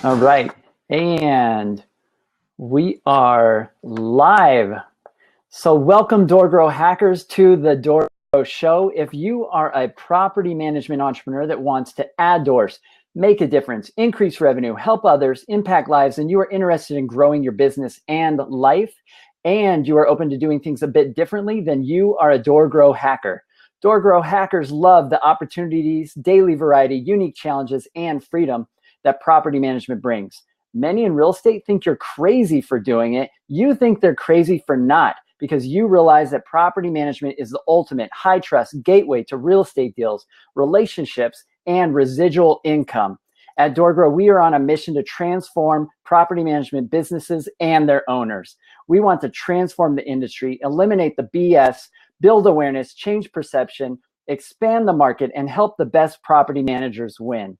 All right. And we are live. So welcome DoorGrow hackers to the DoorGrow show. If you are a property management entrepreneur that wants to add doors, make a difference, increase revenue, help others, impact lives, and you are interested in growing your business and life, and you are open to doing things a bit differently, then you are a DoorGrow hacker. DoorGrow hackers love the opportunities, daily variety, unique challenges, and freedom that property management brings. Many in real estate think you're crazy for doing it. You think they're crazy for not, because you realize that property management is the ultimate high trust gateway to real estate deals, relationships, and residual income. At DoorGrow, we are on a mission to transform property management businesses and their owners. We want to transform the industry, eliminate the BS, build awareness, change perception, expand the market, and help the best property managers win.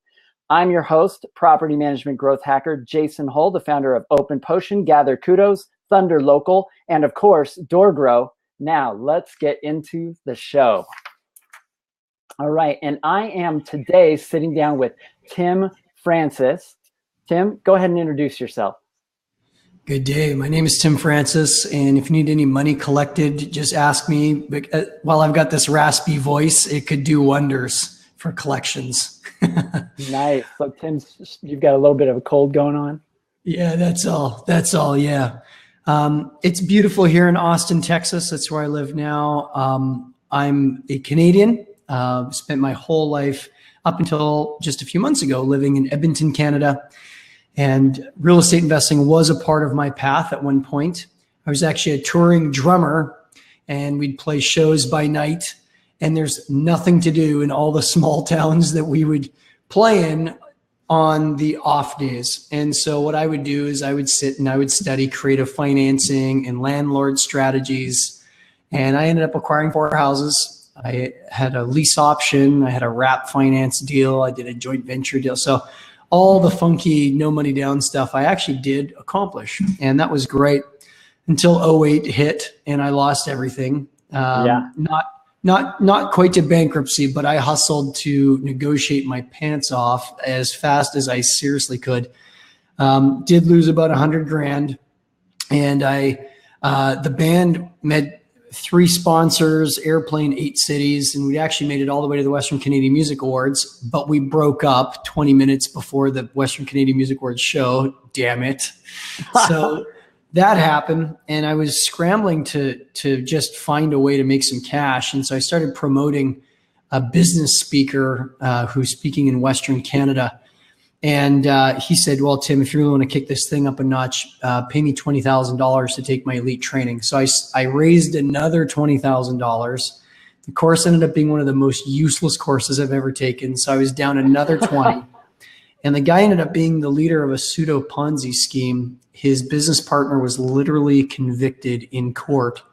I'm your host, property management growth hacker, Jason Hull, the founder of Open Potion, Gather Kudos, Thunder Local, and of course, DoorGrow. Now let's get into the show. All right, and I am today sitting down with Tim Francis. Tim, go ahead and introduce yourself. Good day. My name is Tim Francis, and if you need any money collected, just ask me. While I've got this raspy voice, it could do wonders for collections. Nice. So Tim's, you've got a little bit of a cold going on? Yeah, that's all. That's all, yeah. It's beautiful here in Austin, Texas. That's where I live now. I'm a Canadian. Spent my whole life up until just a few months ago living in Edmonton, Canada. And real estate investing was a part of my path at one point. I was actually a touring drummer, and we'd play shows by night. And there's nothing to do in all the small towns that we would play in on the off days. And so what I would do is I would sit and I would study creative financing and landlord strategies. And I ended up acquiring 4 houses. I had a lease option. I had a wrap finance deal. I did a joint venture deal. So all the funky, no money down stuff I actually did accomplish. And that was great until 2008 hit and I lost everything. Not quite to bankruptcy, but I hustled to negotiate my pants off as fast as I seriously could. Did lose about 100 grand. And the band met 3 sponsors, airplane, 8 cities, and we actually made it all the way to the Western Canadian Music Awards, but we broke up 20 minutes before the Western Canadian Music Awards show. Damn it. So that happened, and I was scrambling to just find a way to make some cash. And so I started promoting a business speaker who's speaking in Western Canada. And he said, well, Tim, if you really want to kick this thing up a notch, pay me $20,000 to take my elite training. So I raised another $20,000. The course ended up being one of the most useless courses I've ever taken. So I was down another 20. And the guy ended up being the leader of a pseudo Ponzi scheme. His business partner was literally convicted in court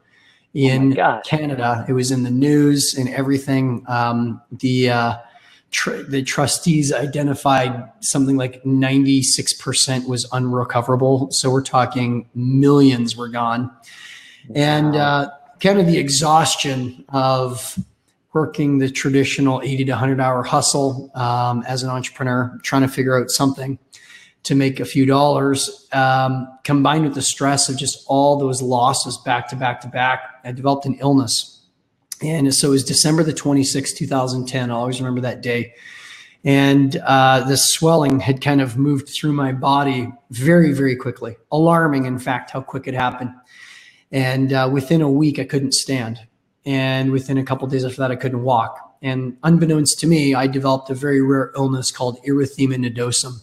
in Canada. It was in the news and everything. The trustees identified something like 96% was unrecoverable. So we're talking millions were gone. Wow. And kind of the exhaustion of working the traditional 80 to 100 hour hustle as an entrepreneur, trying to figure out something to make a few dollars, combined with the stress of just all those losses back to back to back, I developed an illness. And so it was December the 26th, 2010. I'll always remember that day. And the swelling had kind of moved through my body very, very quickly. Alarming, in fact, how quick it happened. And within a week, I couldn't stand. And within a couple of days after that, I couldn't walk. And unbeknownst to me, I developed a very rare illness called erythema nodosum.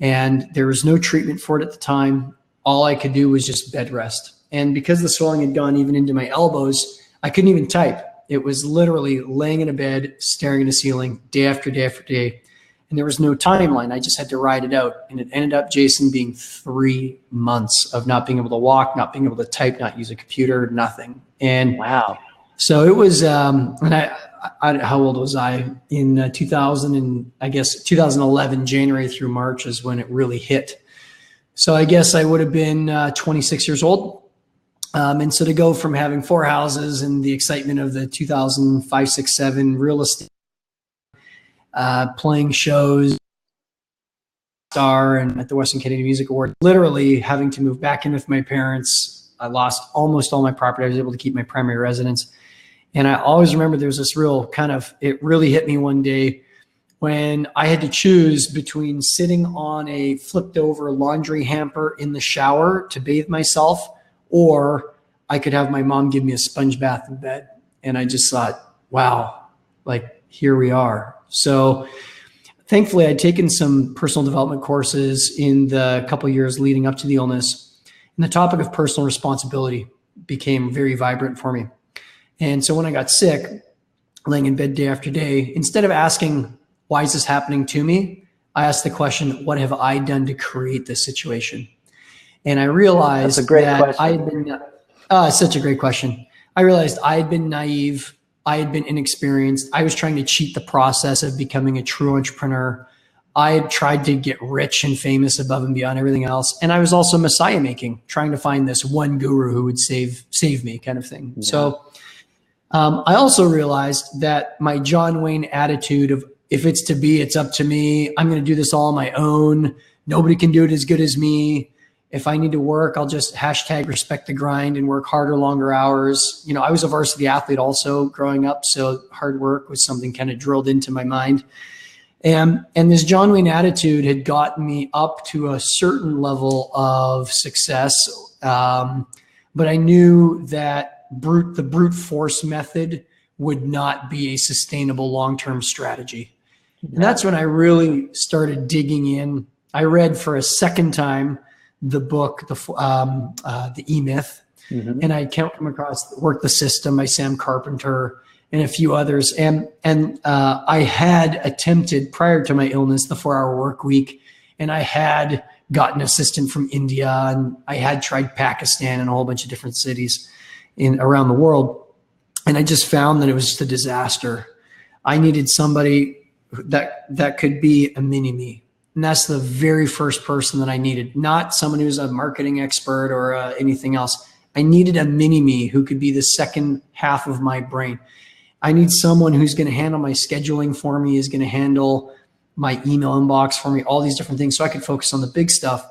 And there was no treatment for it at the time. All I could do was just bed rest. And because the swelling had gone even into my elbows, I couldn't even type. It was literally laying in a bed, staring at the ceiling day after day after day. And there was no timeline. I just had to ride it out. And it ended up, Jason, being 3 months of not being able to walk, not being able to type, not use a computer, nothing. And wow. So it was, and how old was I? In 2000 and I guess 2011, January through March is when it really hit. So I guess I would have been 26 years old. And so to go from having 4 houses and the excitement of the 2005, 6, 7 real estate, playing shows star and at the Western Canadian Music Awards, literally having to move back in with my parents. I lost almost all my property. I was able to keep my primary residence. And I always remember there was this real it really hit me one day when I had to choose between sitting on a flipped over laundry hamper in the shower to bathe myself, or I could have my mom give me a sponge bath in bed. And I just thought, wow, like here we are. So thankfully I'd taken some personal development courses in the couple of years leading up to the illness. And the topic of personal responsibility became very vibrant for me. And so when I got sick, laying in bed day after day, instead of asking, why is this happening to me? I asked the question, what have I done to create this situation? And I realized that I had been, such a great question. I realized I had been naive. I had been inexperienced. I was trying to cheat the process of becoming a true entrepreneur. I had tried to get rich and famous above and beyond everything else. And I was also Messiah making, trying to find this one guru who would save me kind of thing. Yeah. So I also realized that my John Wayne attitude of, if it's to be, it's up to me. I'm going to do this all on my own. Nobody can do it as good as me. If I need to work, I'll just #respect the grind and work harder, longer hours. You know, I was a varsity athlete also growing up. So hard work was something kind of drilled into my mind. And this John Wayne attitude had gotten me up to a certain level of success. But I knew that the brute force method would not be a sustainable long-term strategy. And that's when I really started digging in. I read for a second time the book, the E-Myth, and I came across Work the System by Sam Carpenter and a few others. And I had attempted prior to my illness, the 4-hour work week, and I had gotten an assistant from India, and I had tried Pakistan and a whole bunch of different cities around the world. And I just found that it was just a disaster. I needed somebody that could be a mini me. And that's the very first person that I needed, not someone who's a marketing expert or anything else. I needed a mini me who could be the second half of my brain. I need someone who's going to handle my scheduling for me, is going to handle my email inbox for me, all these different things, so I could focus on the big stuff.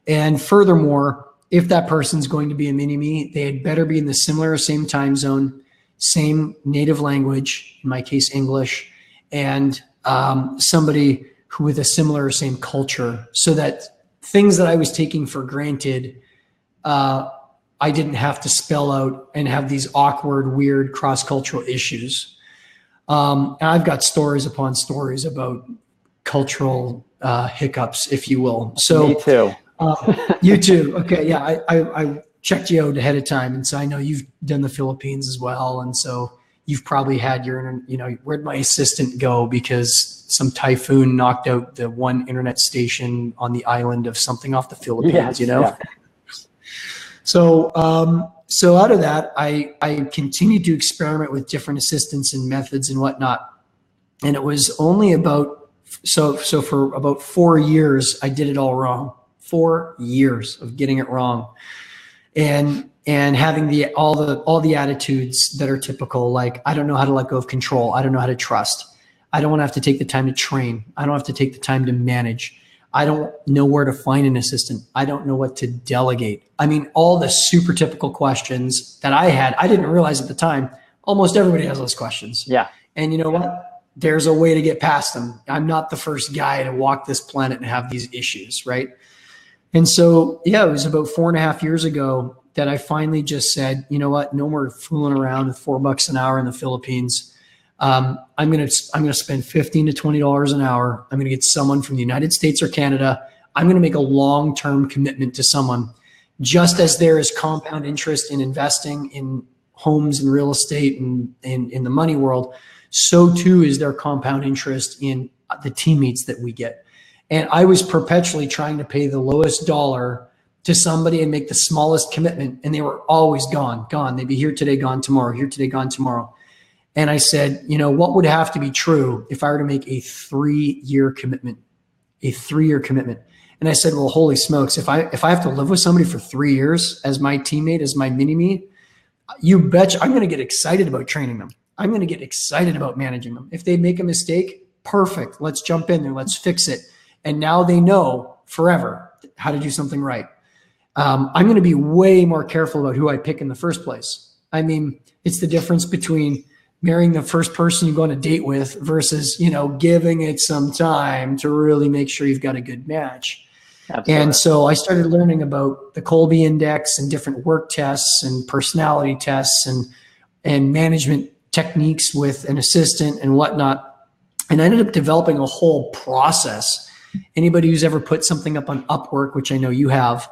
And furthermore, if that person's going to be a mini me, they had better be in the similar or same time zone, same native language, in my case, English, and somebody who with a similar or same culture, so that things that I was taking for granted, I didn't have to spell out and have these awkward, weird cross-cultural issues. And I've got stories upon stories about cultural hiccups, if you will. So me too. You too. Okay. Yeah. I checked you out ahead of time. And so I know you've done the Philippines as well. And so you've probably had where'd my assistant go because some typhoon knocked out the one internet station on the island of something off the Philippines, Yeah. So out of that, I continued to experiment with different assistants and methods and whatnot. And it was only so for about 4 years, I did it all wrong. 4 years of getting it wrong. And having all the attitudes that are typical, like, I don't know how to let go of control. I don't know how to trust. I don't want to have to take the time to train. I don't have to take the time to manage. I don't know where to find an assistant. I don't know what to delegate. I mean, all the super typical questions that I had, I didn't realize at the time, almost everybody has those questions. Yeah. And you know what? There's a way to get past them. I'm not the first guy to walk this planet and have these issues, right? And so, yeah, it was about 4.5 years ago that I finally just said, you know what? No more fooling around with $4 an hour in the Philippines. I'm gonna spend $15 to $20 an hour. I'm gonna get someone from the United States or Canada. I'm gonna make a long-term commitment to someone. Just as there is compound interest in investing in homes and real estate and in the money world, so too is there compound interest in the teammates that we get. And I was perpetually trying to pay the lowest dollar to somebody and make the smallest commitment, and they were always gone. They'd be here today, gone tomorrow, here today, gone tomorrow. And I said, what would have to be true if I were to make a 3-year commitment? A 3-year commitment. And I said, well, holy smokes, if I have to live with somebody for 3 years as my teammate, as my mini-me, you betcha I'm going to get excited about training them. I'm going to get excited about managing them. If they make a mistake, perfect. Let's jump in there. Let's fix it. And now they know forever how to do something right. I'm going to be way more careful about who I pick in the first place. I mean, it's the difference between marrying the first person you go on a date with versus, giving it some time to really make sure you've got a good match. Absolutely. And so I started learning about the Colby Index and different work tests and personality tests and management techniques with an assistant and whatnot. And I ended up developing a whole process. Anybody who's ever put something up on Upwork, which I know you have,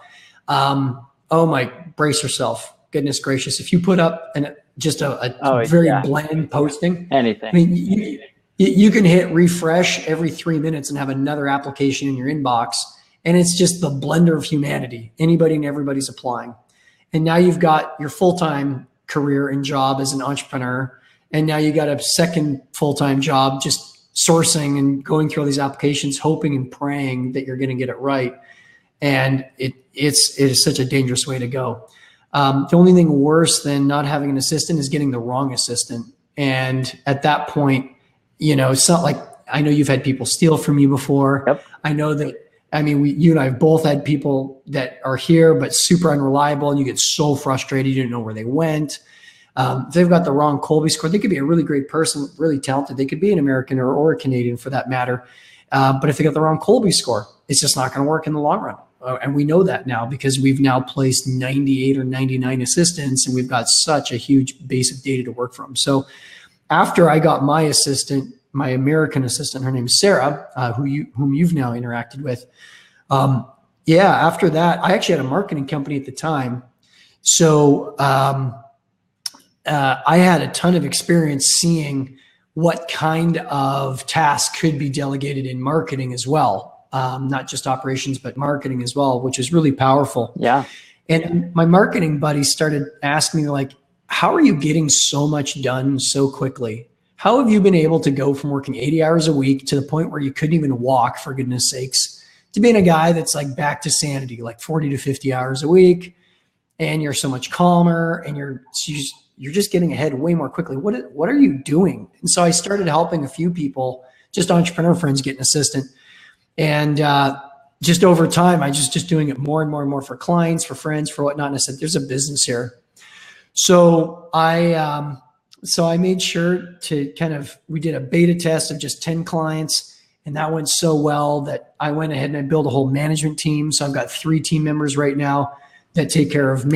brace yourself. Goodness gracious. If you put up just a very bland posting, anything, I mean, you can hit refresh every 3 minutes and have another application in your inbox. And it's just the blender of humanity. Anybody and everybody's applying. And now you've got your full-time career and job as an entrepreneur. And now you got a second full-time job just sourcing and going through all these applications, hoping and praying that you're going to get it right. And it is such a dangerous way to go. The only thing worse than not having an assistant is getting the wrong assistant. And at that point, it's not like, I know you've had people steal from you before. Yep. I know that. I mean, you and I have both had people that are here, but super unreliable, and you get so frustrated. You didn't know where they went. If they've got the wrong Colby score, they could be a really great person, really talented. They could be an American or a Canadian for that matter. But if they got the wrong Colby score, it's just not going to work in the long run. And we know that now because we've now placed 98 or 99 assistants, and we've got such a huge base of data to work from. So after I got my assistant, my American assistant, her name is Sarah, whom you've now interacted with. After that, I actually had a marketing company at the time. So I had a ton of experience seeing what kind of tasks could be delegated in marketing as well. Not just operations, but marketing as well, which is really powerful. Yeah. And my marketing buddies started asking me like, how are you getting so much done so quickly? How have you been able to go from working 80 hours a week to the point where you couldn't even walk, for goodness sakes, to being a guy that's like back to sanity, like 40 to 50 hours a week, and you're so much calmer, and you're just getting ahead way more quickly. What are you doing? And so I started helping a few people, just entrepreneur friends, get an assistant, and just over time, I just doing it more and more and more for clients, for friends, for whatnot. And I said, there's a business here. So I made sure to we did a beta test of just 10 clients, and that went so well that I went ahead and I built a whole management team. So I've got 3 team members right now that take care of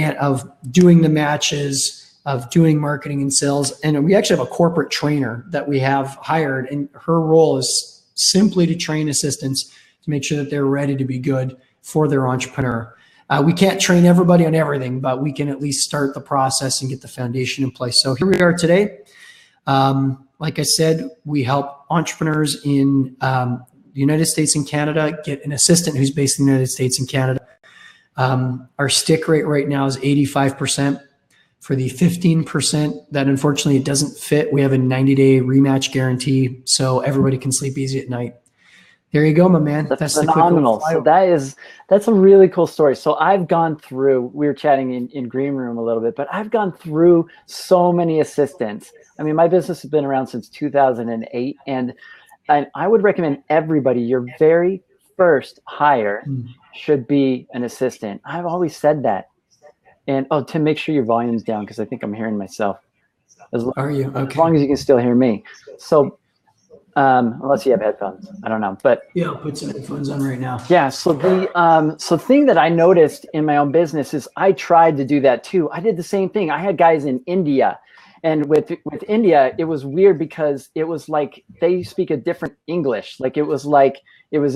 doing the matches, of doing marketing and sales. And we actually have a corporate trainer that we have hired, and her role is simply to train assistants to make sure that they're ready to be good for their entrepreneur. We can't train everybody on everything, but we can at least start the process and get the foundation in place. So here we are today. Like I said, we help entrepreneurs in the United States and Canada get an assistant who's based in the United States and Canada. Our stick rate right now is 85%. For the 15% that unfortunately it doesn't fit, we have a 90-day rematch guarantee, so everybody can sleep easy at night. There you go, my man. That's phenomenal. So that's a really cool story. So I've gone through, we were chatting in green room a little bit, but I've gone through so many assistants. I mean, my business has been around since 2008, and I would recommend everybody, your very first hire should be an assistant. I've always said that. And Tim, make sure your volume's down because I think I'm hearing myself. Are you? Okay. As long as you can still hear me. So unless you have headphones, I don't know. But yeah, I'll put some headphones on right now. Yeah. So the thing that I noticed in my own business is I tried to do that too. I did the same thing. I had guys in India, and with India, it was weird because it was like they speak a different English. Like it was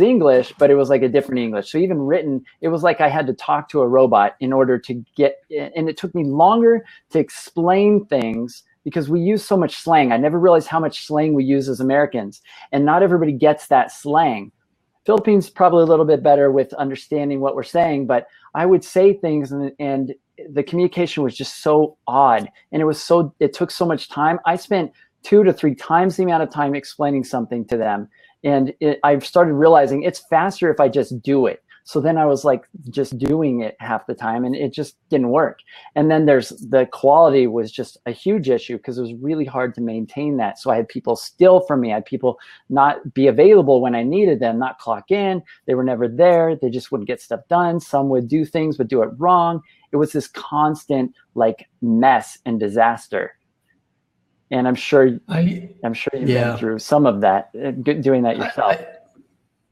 English, but it was like a different English. So even written, it was like I had to talk to a robot in order to get, and it took me longer to explain things because we use so much slang. I never realized how much slang we use as Americans, and not everybody gets that slang. Philippines probably a little bit better with understanding what we're saying, but I would say things and the communication was just so odd, and it took so much time. I spent 2 to 3 times the amount of time explaining something to them. And I've started realizing it's faster if I just do it. So then I was like just doing it half the time and it just didn't work. And then the quality was just a huge issue because it was really hard to maintain that. So I had people steal from me. I had people not be available when I needed them, not clock in. They were never there. They just wouldn't get stuff done. Some would do things, but do it wrong. It was this constant like mess and disaster. And I'm sure you've been through some of that, doing that yourself.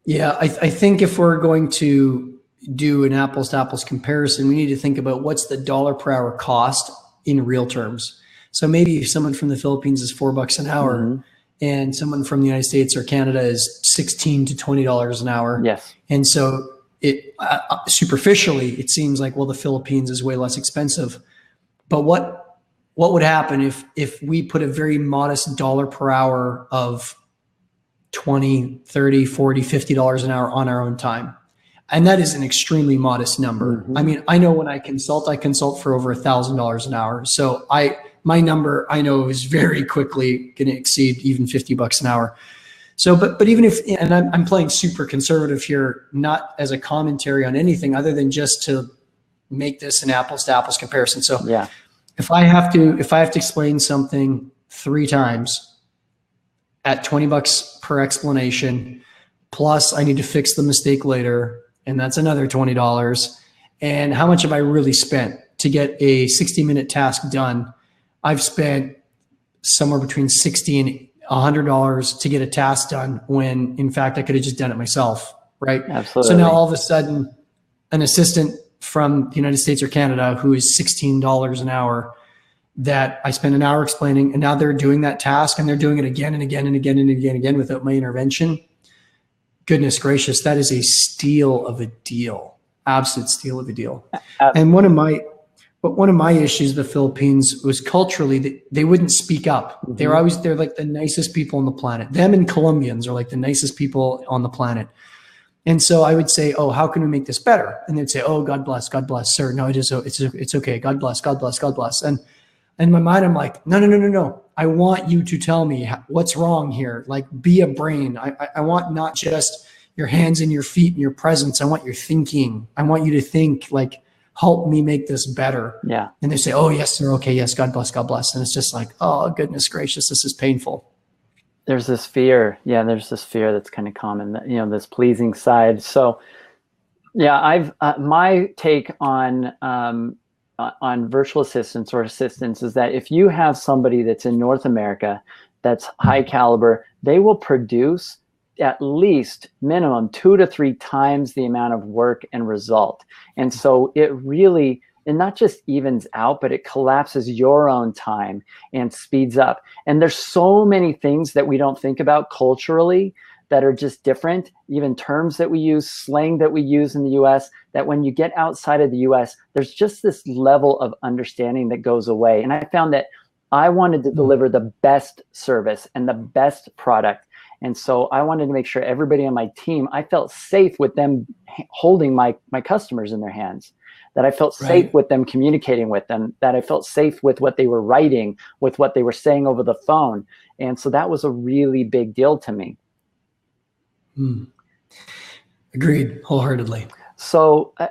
I think if we're going to do an apples to apples comparison, we need to think about what's the dollar per hour cost in real terms. So maybe if someone from the Philippines is $4 an hour and someone from the United States or Canada is $16 to $20 an hour. Yes. And so it superficially, it seems like, well, the Philippines is way less expensive. But what would happen if we put a very modest dollar per hour of $20, $30, $40, $50 an hour on our own time? And that is an extremely modest number. I mean, I know when I consult for over $1,000 an hour. So my number I know is very quickly going to exceed even $50 an hour. So, but even if, and I'm playing super conservative here, not as a commentary on anything other than just to make this an apples to apples comparison. So yeah, if I have to explain something 3 times at $20 per explanation, plus I need to fix the mistake later, and that's another $20. And how much have I really spent to get a 60-minute task done? I've spent somewhere between $60 and $100 to get a task done when in fact I could have just done it myself, right? Absolutely. So now all of a sudden an assistant from the United States or Canada who is $16 an hour that I spent an hour explaining, and now they're doing that task and they're doing it again and again and again and again and again without my intervention. Goodness gracious, that is a steal of a deal, absolute steal of a deal. And one of my issues with the Philippines was culturally they wouldn't speak up. They're like the nicest people on the planet. Them and Colombians are like the nicest people on the planet. And so I would say, oh, how can we make this better? And they'd say, oh, God bless, sir. No, it's okay. God bless, God bless, God bless. And in my mind, I'm like, no. I want you to tell me what's wrong here. Like, be a brain. I want not just your hands and your feet and your presence. I want your thinking. I want you to think, like, help me make this better. Yeah. And they say, oh, yes, sir. Okay. Yes. God bless. God bless. And it's just like, oh, goodness gracious, this is painful. There's this fear. Yeah. There's this fear that's kind of common, that, this pleasing side. So yeah, my take on virtual assistants or assistants is that if you have somebody that's in North America that's high caliber, they will produce at least minimum 2 to 3 times the amount of work and result. And so it not just evens out, but it collapses your own time and speeds up. And there's so many things that we don't think about culturally that are just different, even terms that we use, slang that we use in the US, that when you get outside of the US, there's just this level of understanding that goes away. And I found that I wanted to deliver the best service and the best product. And so I wanted to make sure everybody on my team, I felt safe with them holding my customers in their hands, that I felt safe with them communicating with them, that I felt safe with what they were writing, with what they were saying over the phone. And so that was a really big deal to me. Agreed wholeheartely. So I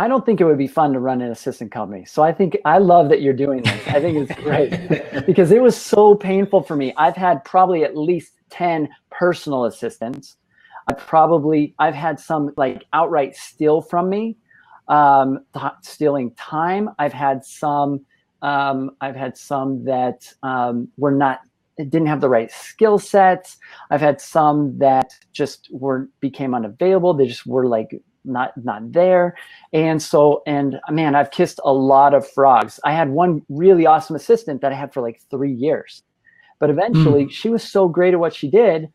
don't think it would be fun to run an assistant company. So I love that you're doing this. I think it's great because it was so painful for me. I've had probably at least 10 personal assistants. I've had some like outright steal from me, stealing time. I've had some that didn't have the right skill sets. I've had some that just became unavailable. They just were like not there. And man, I've kissed a lot of frogs. I had one really awesome assistant that I had for like 3 years, but eventually she was so great at what she did.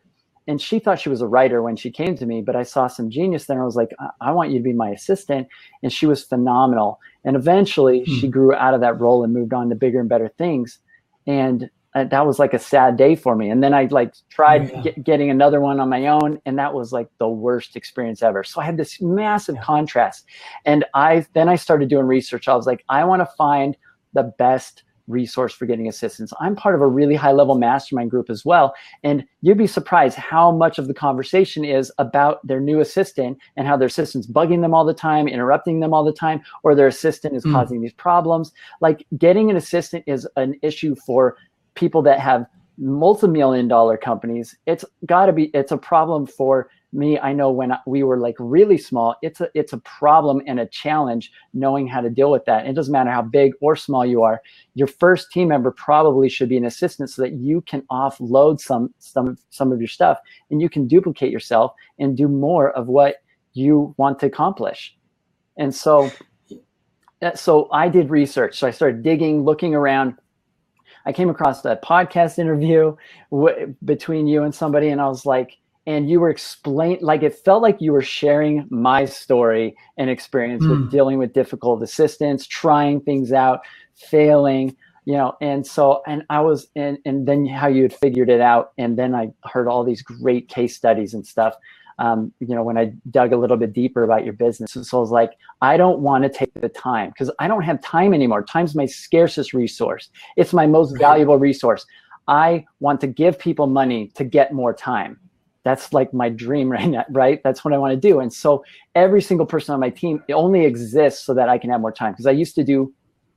And she thought she was a writer when she came to me, but I saw some genius there. And I was like, I want you to be my assistant. And she was phenomenal. And eventually she grew out of that role and moved on to bigger and better things. And that was like a sad day for me. And then I tried getting another one on my own. And that was like the worst experience ever. So I had this massive contrast. And then I started doing research. I was like, I want to find the best resource for getting assistance. I'm part of a really high level mastermind group as well. And you'd be surprised how much of the conversation is about their new assistant and how their assistant's bugging them all the time, interrupting them all the time, or their assistant is causing these problems. Like getting an assistant is an issue for people that have multi-million-dollar companies. It's a problem for me. I know when we were like really small, it's a problem and a challenge knowing how to deal with that. It doesn't matter how big or small you are. Your first team member probably should be an assistant so that you can offload some of your stuff and you can duplicate yourself and do more of what you want to accomplish. And so I did research. So I started digging, looking around. I came across that podcast interview between you and somebody, and I was like, and you were it felt like you were sharing my story and experience with dealing with difficult assistants, trying things out, failing, and then how you had figured it out. And then I heard all these great case studies and stuff, when I dug a little bit deeper about your business. And so I was like, I don't want to take the time because I don't have time anymore. Time's my scarcest resource. It's my most valuable resource. I want to give people money to get more time. That's like my dream right now, right? That's what I want to do. And so every single person on my team, it only exists so that I can have more time, because I used to do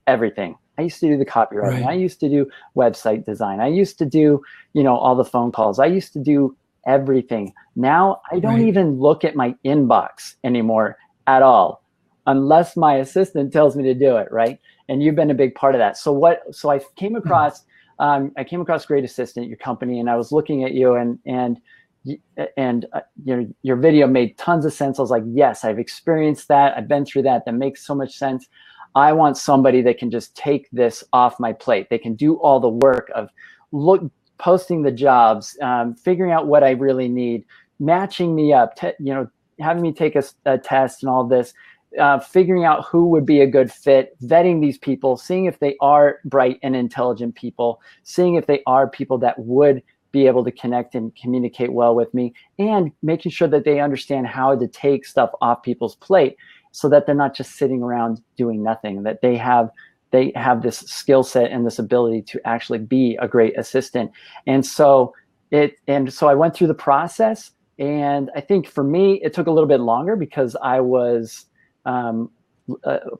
everything. I used to do the copywriting. I used to do website design. I used to do, all the phone calls. I used to do everything. Now I don't even look at my inbox anymore at all, unless my assistant tells me to do it, right? And you've been a big part of that. So I came across, Great Assistant, your company, and I was looking at you and your video made tons of sense. I was like, yes, I've experienced that. I've been through that. That makes so much sense. I want somebody that can just take this off my plate. They can do all the work of posting the jobs, figuring out what I really need, matching me up, having me take a test and all this, figuring out who would be a good fit, vetting these people, seeing if they are bright and intelligent people, seeing if they are people that would be able to connect and communicate well with me, and making sure that they understand how to take stuff off people's plate so that they're not just sitting around doing nothing, that they have this skill set and this ability to actually be a great assistant. And so I went through the process, and I think for me, it took a little bit longer because I was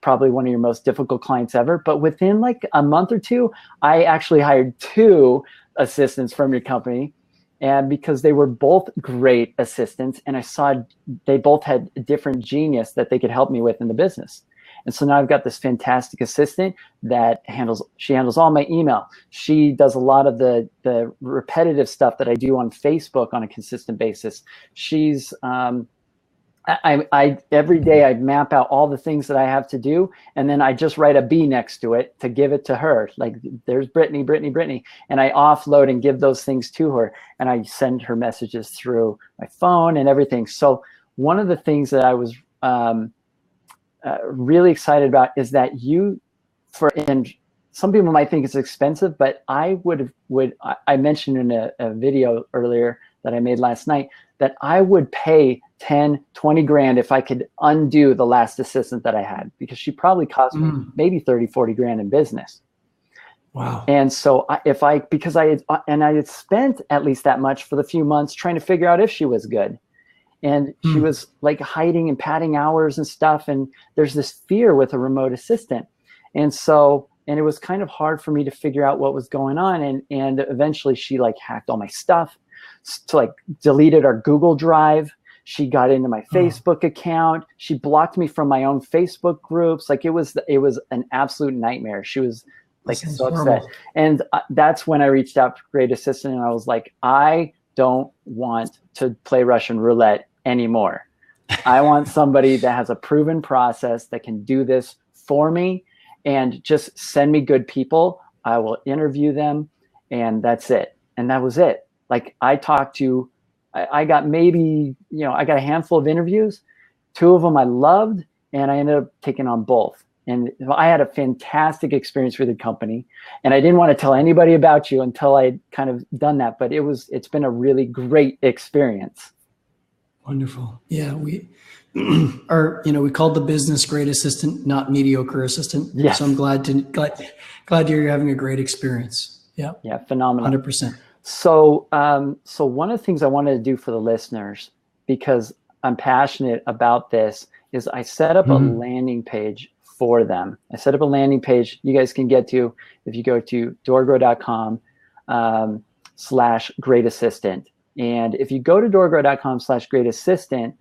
probably one of your most difficult clients ever. But within like a month or two, I actually hired 2 assistants from your company, and because they were both great assistants, and I saw they both had different genius that they could help me with in the business. And so now I've got this fantastic assistant that handles all my email. She does a lot of the repetitive stuff that I do on Facebook on a consistent basis. She's I every day I map out all the things that I have to do, and then I just write a B next to it to give it to her. Like, there's Brittany, and I offload and give those things to her, and I send her messages through my phone and everything. So one of the things that I was really excited about is that and some people might think it's expensive, but I mentioned in a video earlier that I made last night that I would pay 10, 20 grand if I could undo the last assistant that I had, because she probably cost me maybe 30, 40 grand in business. Wow. And so I had spent at least that much for the few months trying to figure out if she was good. And she was like hiding and padding hours and stuff. And there's this fear with a remote assistant. And it was kind of hard for me to figure out what was going on. And eventually she like hacked all my stuff, like deleted our Google Drive. She got into my Facebook account. She blocked me from my own Facebook groups. Like it was an absolute nightmare. She was like so upset. And that's when I reached out to Great Assistant, and I was like, I don't want to play Russian roulette anymore. I want somebody that has a proven process that can do this for me, and just send me good people. I will interview them, and that's it. And that was it. Like I got I got a handful of interviews. 2 of them I loved, and I ended up taking on both. And I had a fantastic experience with the company, and I didn't want to tell anybody about you until I'd kind of done that. But it's been a really great experience. Wonderful. Yeah, we are, we called the business great assistant, not mediocre assistant. Yes. So I'm glad to hear you're having a great experience. Yeah. Yeah, phenomenal. 100%. So, so one of the things I wanted to do for the listeners, because I'm passionate about this, is I set up a landing page for them. I set up a landing page you guys can get to if you go to doorgrow.com /great assistant. And if you go to doorgrow.com /great assistant,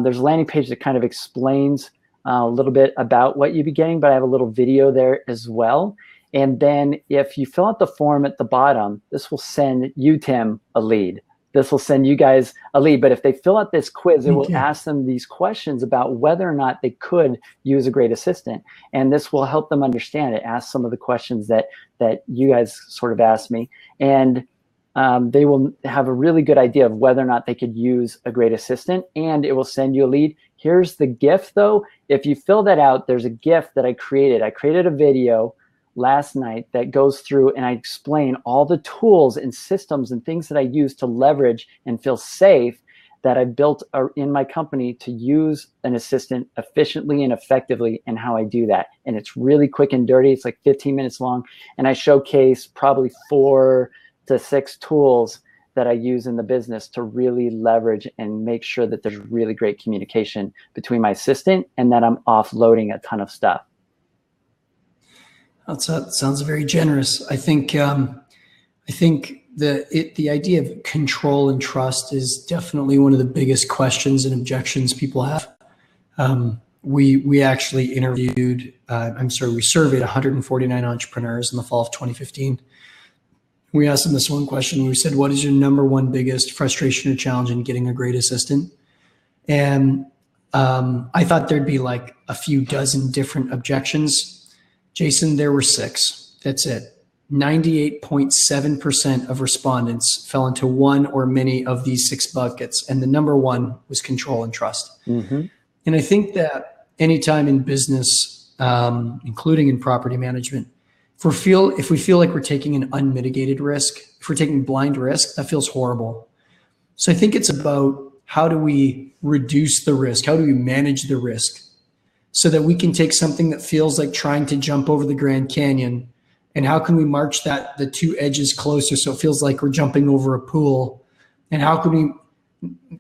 there's a landing page that kind of explains a little bit about what you'd be getting, but I have a little video there as well. And then if you fill out the form at the bottom, this will send you, Tim, a lead. This will send you guys a lead. But if they fill out this quiz, it will ask them these questions about whether or not they could use a great assistant. And this will help them understand it. Ask some of the questions that you guys sort of asked me. And they will have a really good idea of whether or not they could use a great assistant, and it will send you a lead. Here's the gift, though. If you fill that out, there's a gift that I created. I created a video last night that goes through and I explain all the tools and systems and things that I use to leverage and feel safe that I built in my company to use an assistant efficiently and effectively, and how I do that. And it's really quick and dirty. It's like 15 minutes long. And I showcase probably 4 to 6 tools that I use in the business to really leverage and make sure that there's really great communication between my assistant and that I'm offloading a ton of stuff. That sounds very generous. I think the idea of control and trust is definitely one of the biggest questions and objections people have. We actually interviewed, we surveyed 149 entrepreneurs in the fall of 2015. We asked them this one question. We said, what is your number one biggest frustration or challenge in getting a great assistant? And I thought there'd be like a few dozen different objections. Jason, there were 6. That's it. 98.7% of respondents fell into one or many of these 6 buckets. And the number one was control and trust. And I think that anytime in business, including in property management, if we feel like we're taking an unmitigated risk, if we're taking blind risk, that feels horrible. So I think it's about how do we reduce the risk? How do we manage the risk so that we can take something that feels like trying to jump over the Grand Canyon, and how can we march the 2 edges closer so it feels like we're jumping over a pool? And how can we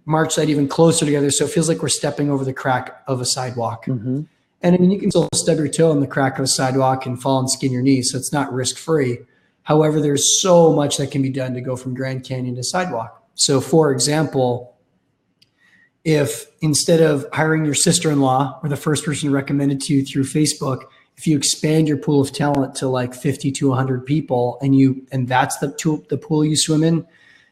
march that even closer together so it feels like we're stepping over the crack of a sidewalk? And I mean, you can still stub your toe on the crack of a sidewalk and fall and skin your knee, so it's not risk-free. However, there's so much that can be done to go from Grand Canyon to sidewalk. So for example, if instead of hiring your sister-in-law or the first person recommended to you through Facebook, if you expand your pool of talent to like 50 to 100 people and that's the pool you swim in,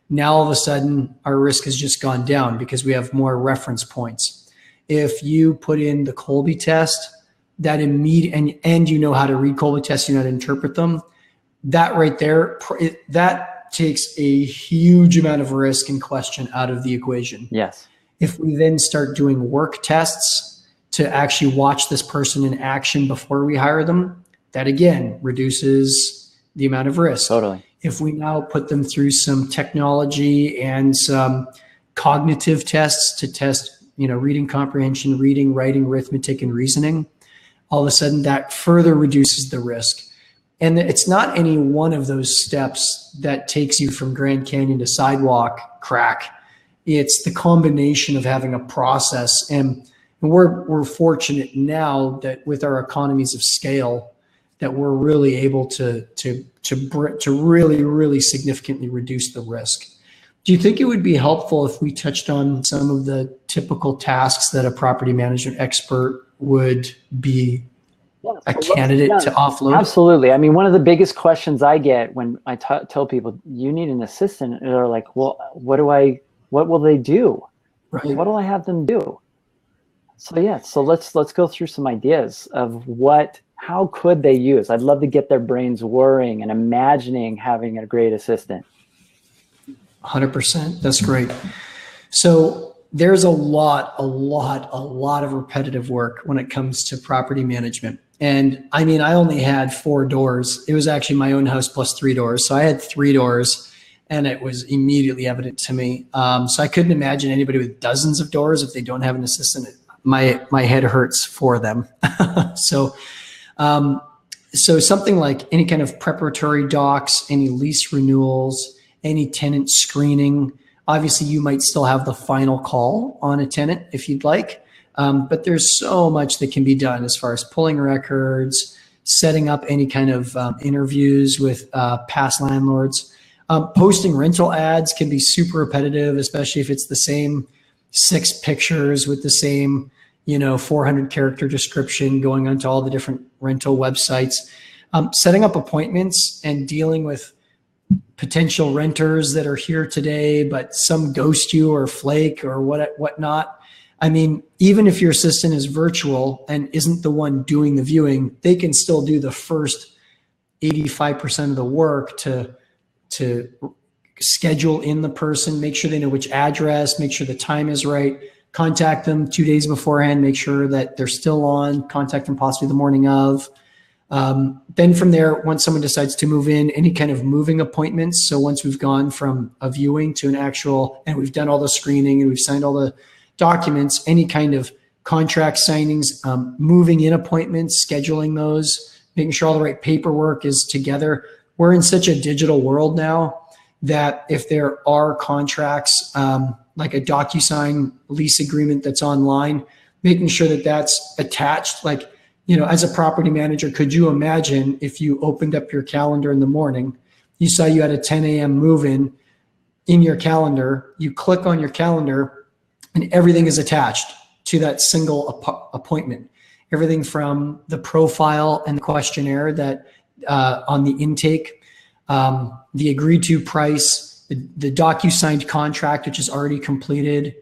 now all of a sudden our risk has just gone down because we have more reference points. If you put in the Colby test, that and you know how to read Colby tests, you know how to interpret them, that right there, that takes a huge amount of risk and question out of the equation. Yes. If we then start doing work tests to actually watch this person in action before we hire them, that again reduces the amount of risk. Totally. If we now put them through some technology and some cognitive tests to test, reading comprehension, reading, writing, arithmetic, and reasoning, all of a sudden that further reduces the risk. And it's not any one of those steps that takes you from Grand Canyon to sidewalk crack. It's the combination of having a process. And we're fortunate now that with our economies of scale, that we're really able to really, really significantly reduce the risk. Do you think it would be helpful if we touched on some of the typical tasks that a property management expert would be a candidate to offload? Absolutely. I mean, one of the biggest questions I get when I tell people you need an assistant, they're like, well, what will they do? Right. What do I have them do? So let's go through some ideas of how could they use? I'd love to get their brains whirring and imagining having a great assistant. 100%. That's great. So there's a lot of repetitive work when it comes to property management. And I mean, I only had 4 doors. It was actually my own house plus 3 doors. So I had 3 doors. and it was immediately evident to me. So I couldn't imagine anybody with dozens of doors if they don't have an assistant. My head hurts for them. So something like any kind of preparatory docs, any lease renewals, any tenant screening. Obviously, you might still have the final call on a tenant if you'd like, but there's so much that can be done as far as pulling records, setting up any kind of interviews with past landlords. Posting rental ads can be super repetitive, especially if it's the same 6 pictures with the same 400 character description going onto all the different rental websites. Setting up appointments and dealing with potential renters that are here today, but some ghost you or flake or whatnot. I mean, even if your assistant is virtual and isn't the one doing the viewing, they can still do the first 85% of the work to schedule in the person, make sure they know which address, make sure the time is right, contact them 2 days beforehand, make sure that they're still on, contact them possibly the morning of. Then from there, once someone decides to move in, any kind of moving appointments. So once we've gone from a viewing to an actual, and we've done all the screening and we've signed all the documents, any kind of contract signings, moving in appointments, scheduling those, making sure all the right paperwork is together. We're in such a digital world now that if there are contracts, like a DocuSign lease agreement that's online, making sure that that's attached. Like, as a property manager, could you imagine if you opened up your calendar in the morning, you saw you had a 10 a.m. move-in in your calendar, you click on your calendar and everything is attached to that single appointment. Everything from the profile and the questionnaire that on the intake, the agreed to price, the DocuSigned contract, which is already completed,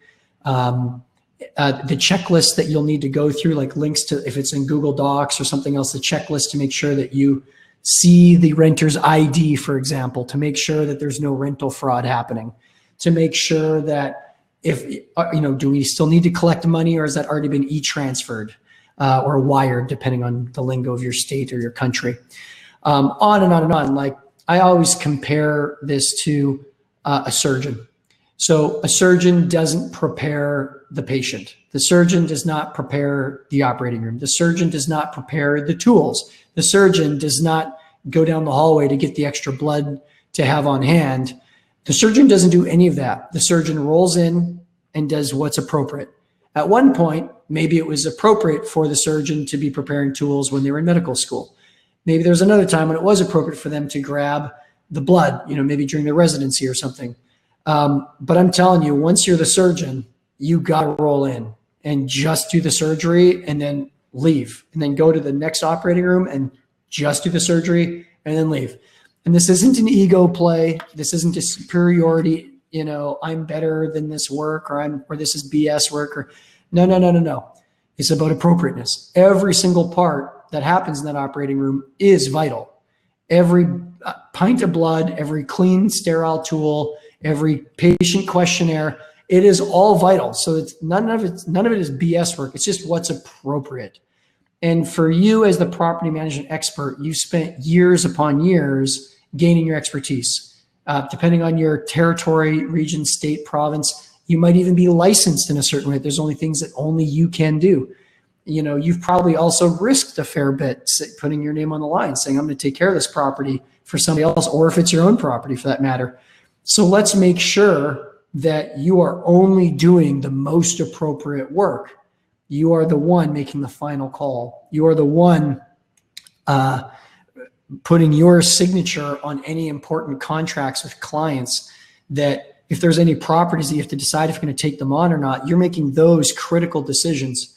the checklist that you'll need to go through, like links to, if it's in Google Docs or something else, the checklist to make sure that you see the renter's ID, for example, to make sure that there's no rental fraud happening, to make sure that if, do we still need to collect money or has that already been e-transferred or wired, depending on the lingo of your state or your country. On and on and on. Like, I always compare this to a surgeon. So a surgeon doesn't prepare the patient. The surgeon does not prepare the operating room. The surgeon does not prepare the tools. The surgeon does not go down the hallway to get the extra blood to have on hand. The surgeon doesn't do any of that. The surgeon rolls in and does what's appropriate. At one point, maybe it was appropriate for the surgeon to be preparing tools when they were in medical school. Maybe there was another time when it was appropriate for them to grab the blood, maybe during their residency or something. But I'm telling you, once you're the surgeon, you got to roll in and just do the surgery and then leave, and then go to the next operating room and just do the surgery and then leave. And this isn't an ego play. This isn't a superiority. I'm better than this work, or this is BS work, or no. It's about appropriateness. Every single part that happens in that operating room is vital. Every pint of blood, every clean, sterile tool, every patient questionnaire, it is all vital. So it's none of it is BS work. It's just what's appropriate. And for you as the property management expert, you spent years upon years gaining your expertise. Depending on your territory, region, state, province, you might even be licensed in a certain way. There's only things that only you can do. You've probably also risked a fair bit, putting your name on the line, saying, I'm going to take care of this property for somebody else, or if it's your own property for that matter. So let's make sure that you are only doing the most appropriate work. You are the one making the final call. You are the one putting your signature on any important contracts with clients, that if there's any properties that you have to decide if you're going to take them on or not, you're making those critical decisions.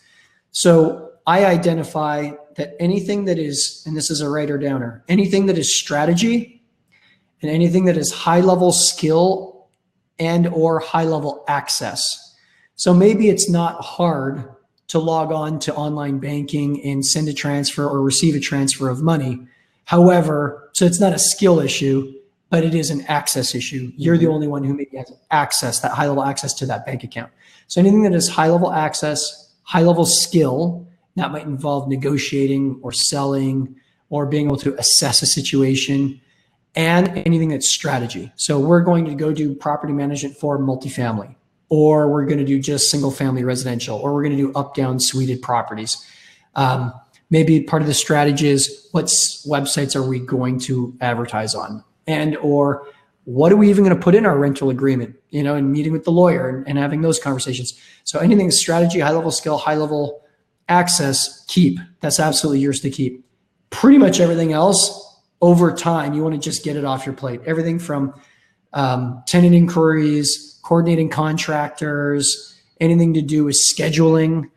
So I identify that anything that is, and this is a writer downer, anything that is strategy and anything that is high level skill and or high level access. So maybe it's not hard to log on to online banking and send a transfer or receive a transfer of money. However, so it's not a skill issue, but it is an access issue. You're the only one who maybe has access, that high level access to that bank account. So anything that is high level access, high level skill, that might involve negotiating or selling or being able to assess a situation, and anything that's strategy. So we're going to go do property management for multifamily, or we're going to do just single family residential, or we're going to do up down suited properties. Maybe part of the strategy is what websites are we going to advertise on, and or what are we even going to put in our rental agreement, and meeting with the lawyer and having those conversations. So anything strategy, high level skill, high level access, keep. That's absolutely yours to keep. Pretty much everything else over time, you want to just get it off your plate. Everything from tenant inquiries, coordinating contractors, anything to do with scheduling,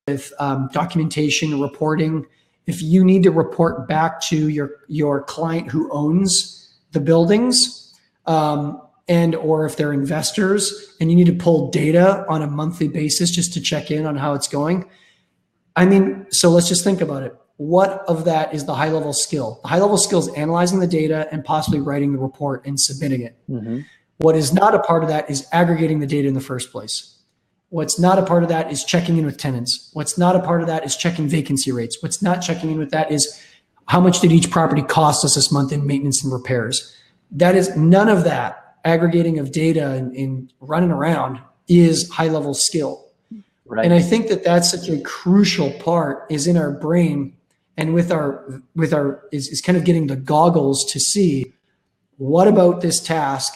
with documentation, reporting. If you need to report back to your client who owns the buildings, and or if they're investors and you need to pull data on a monthly basis just to check in on how it's going. So let's just think about it. What of that is the high level skill? The high level skill is analyzing the data and possibly writing the report and submitting it. Mm-hmm. What is not a part of that is aggregating the data in the first place. What's not a part of that is checking in with tenants. What's not a part of that is checking vacancy rates. What's not checking in with that is how much did each property cost us this month in maintenance and repairs? That is none of that. Aggregating of data and running around is high level skill. Right. And I think that that's such a crucial part is in our brain and with our is kind of getting the goggles to see what about this task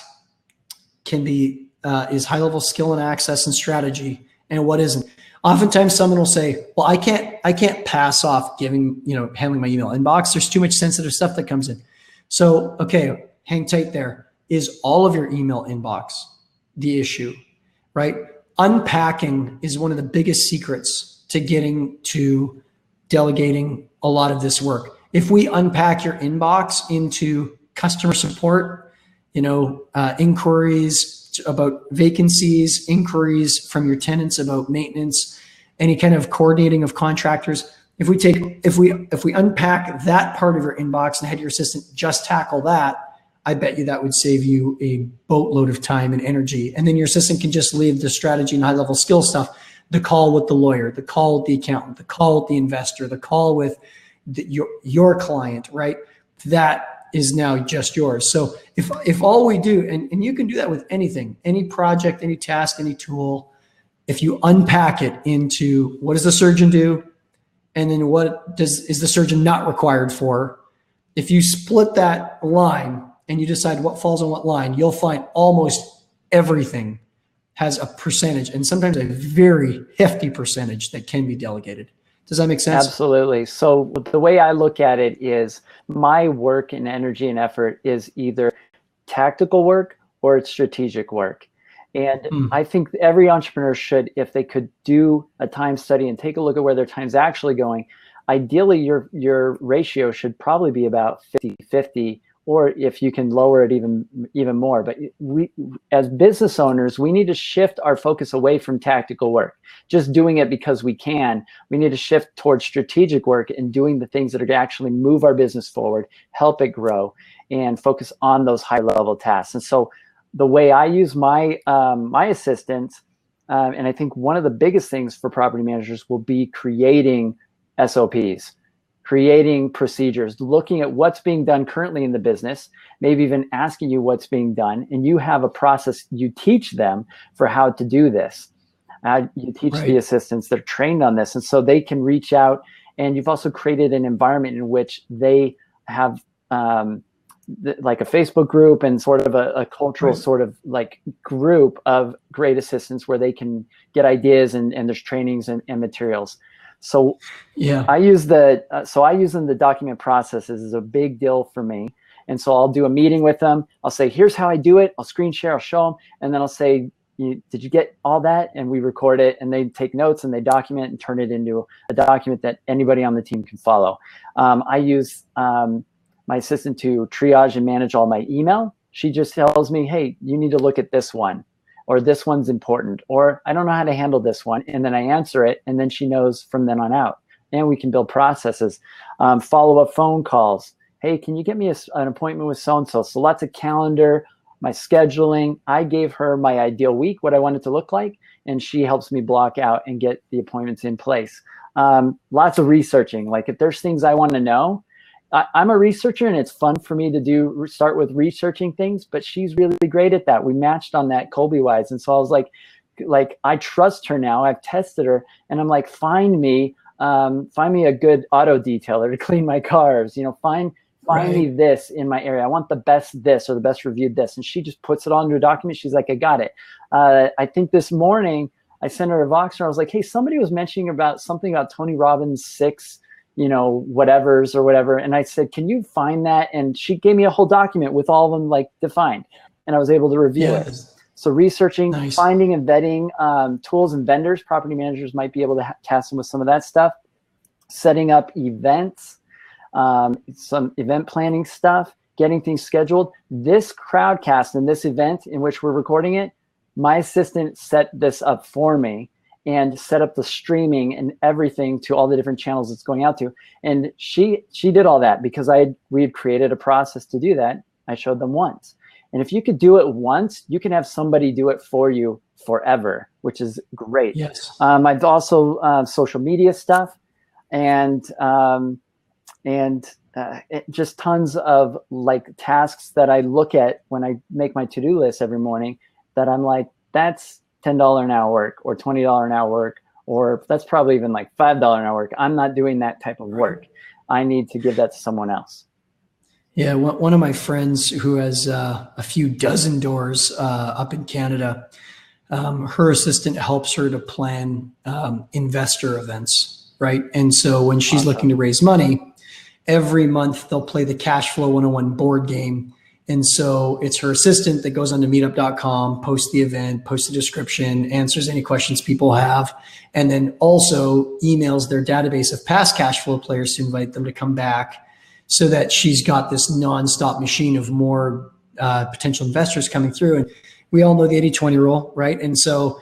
can be is high level skill and access and strategy, and what isn't. Oftentimes someone will say, well, I can't pass off handling my email inbox. There's too much sensitive stuff that comes in. So, okay, hang tight there. Is all of your email inbox the issue, right? Unpacking is one of the biggest secrets to getting to delegating a lot of this work. If we unpack your inbox into customer support, inquiries about vacancies, inquiries from your tenants about maintenance, any kind of coordinating of contractors. If we unpack that part of your inbox and had your assistant just tackle that, I bet you that would save you a boatload of time and energy. And then your assistant can just leave the strategy and high level skill stuff, the call with the lawyer, the call with the accountant, the call with the investor, the call with your client, right? That is now just yours. So if all we do, and you can do that with anything, any project, any task, any tool, if you unpack it into what does the surgeon do? And then is the surgeon not required for? If you split that line and you decide what falls on what line, you'll find almost everything has a percentage, and sometimes a very hefty percentage that can be delegated. Does that make sense? Absolutely. So the way I look at it is my work and energy and effort is either tactical work or it's strategic work. And I think every entrepreneur should, if they could do a time study and take a look at where their time's actually going, ideally your ratio should probably be about 50-50, or if you can lower it even more. But we, as business owners, we need to shift our focus away from tactical work, just doing it because we can. We need to shift towards strategic work and doing the things that are going to actually move our business forward, help it grow, and focus on those high-level tasks. And so the way I use my my assistants, and I think one of the biggest things for property managers will be creating SOPs, creating procedures, looking at what's being done currently in the business, maybe even asking you what's being done, and you have a process you teach them for how to do this. You teach the assistants that are trained on this, and so they can reach out, and you've also created an environment in which they have like a Facebook group and sort of a cultural sort of like group of great assistants where they can get ideas and there's trainings and materials. So I use the document processes is a big deal for me. And so I'll do a meeting with them. I'll say, here's how I do it. I'll screen share, I'll show them. And then I'll say, did you get all that? And we record it, and they take notes and they document and turn it into a document that anybody on the team can follow. I use my assistant to triage and manage all my email. She just tells me, hey, you need to look at this one, or this one's important, or I don't know how to handle this one. And then I answer it, and then she knows from then on out. And we can build processes, follow-up phone calls. Hey, can you get me an appointment with so-and-so? So lots of calendar, my scheduling. I gave her my ideal week, what I want it to look like, and she helps me block out and get the appointments in place. Lots of researching. Like if there's things I want to know, I'm a researcher, and it's fun for me to start with researching things, but she's really great at that. We matched on that Colby wise. And so I was like, I trust her now. I've tested her, and I'm like, find me a good auto detailer to clean my cars, find me this in my area. I want the best this or the best reviewed this. And she just puts it all into a document. She's like, I got it. I think this morning I sent her a Voxer. I was like, hey, somebody was mentioning about something about Tony Robbins' 6, whatevers or whatever. And I said, can you find that? And she gave me a whole document with all of them like defined, and I was able to review it. So researching, finding and vetting tools and vendors, property managers might be able to task them with some of that stuff. Setting up events, some event planning stuff, getting things scheduled. This crowdcast and this event in which we're recording it, my assistant set this up for me and set up the streaming and everything to all the different channels it's going out to. And she did all that because we had created a process to do that. I showed them once. And if you could do it once, you can have somebody do it for you forever, which is great. Yes. I've also social media stuff and just tons of like tasks that I look at when I make my to-do list every morning that I'm like, that's $10 an hour work or $20 an hour work, or that's probably even like $5 an hour work. I'm not doing that type of work. I need to give that to someone else. Yeah, one of my friends who has a few dozen doors up in Canada, her assistant helps her to plan investor events, right? And so when she's looking to raise money, every month they'll play the Cash Flow 101 board game. And so it's her assistant that goes onto meetup.com, posts the event, posts the description, answers any questions people have, and then also emails their database of past cash flow players to invite them to come back, so that she's got this nonstop machine of more potential investors coming through. And we all know the 80-20 rule, right? And so,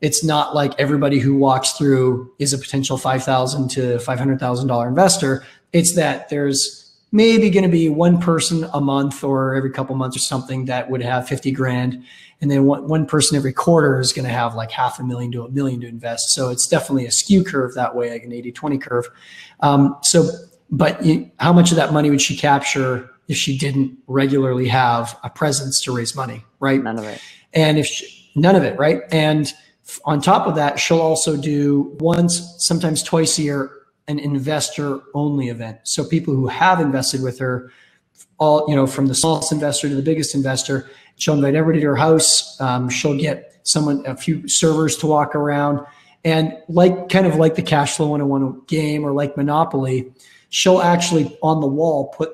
it's not like everybody who walks through is a potential $5,000 to $500,000 investor. It's that there's maybe going to be one person a month or every couple months or something that would have 50 grand. And then one person every quarter is going to have like $500,000 to $1 million to invest. So it's definitely a skew curve that way, like an 80-20 curve. But how much of that money would she capture if she didn't regularly have a presence to raise money, right? None of it. And none of it, right? And on top of that, she'll also do once, sometimes twice a year, an investor only event. So people who have invested with her, all, from the smallest investor to the biggest investor, she'll invite everybody to her house. She'll get a few servers to walk around, and kind of like the Cash Flow 101 game or like Monopoly, she'll actually on the wall put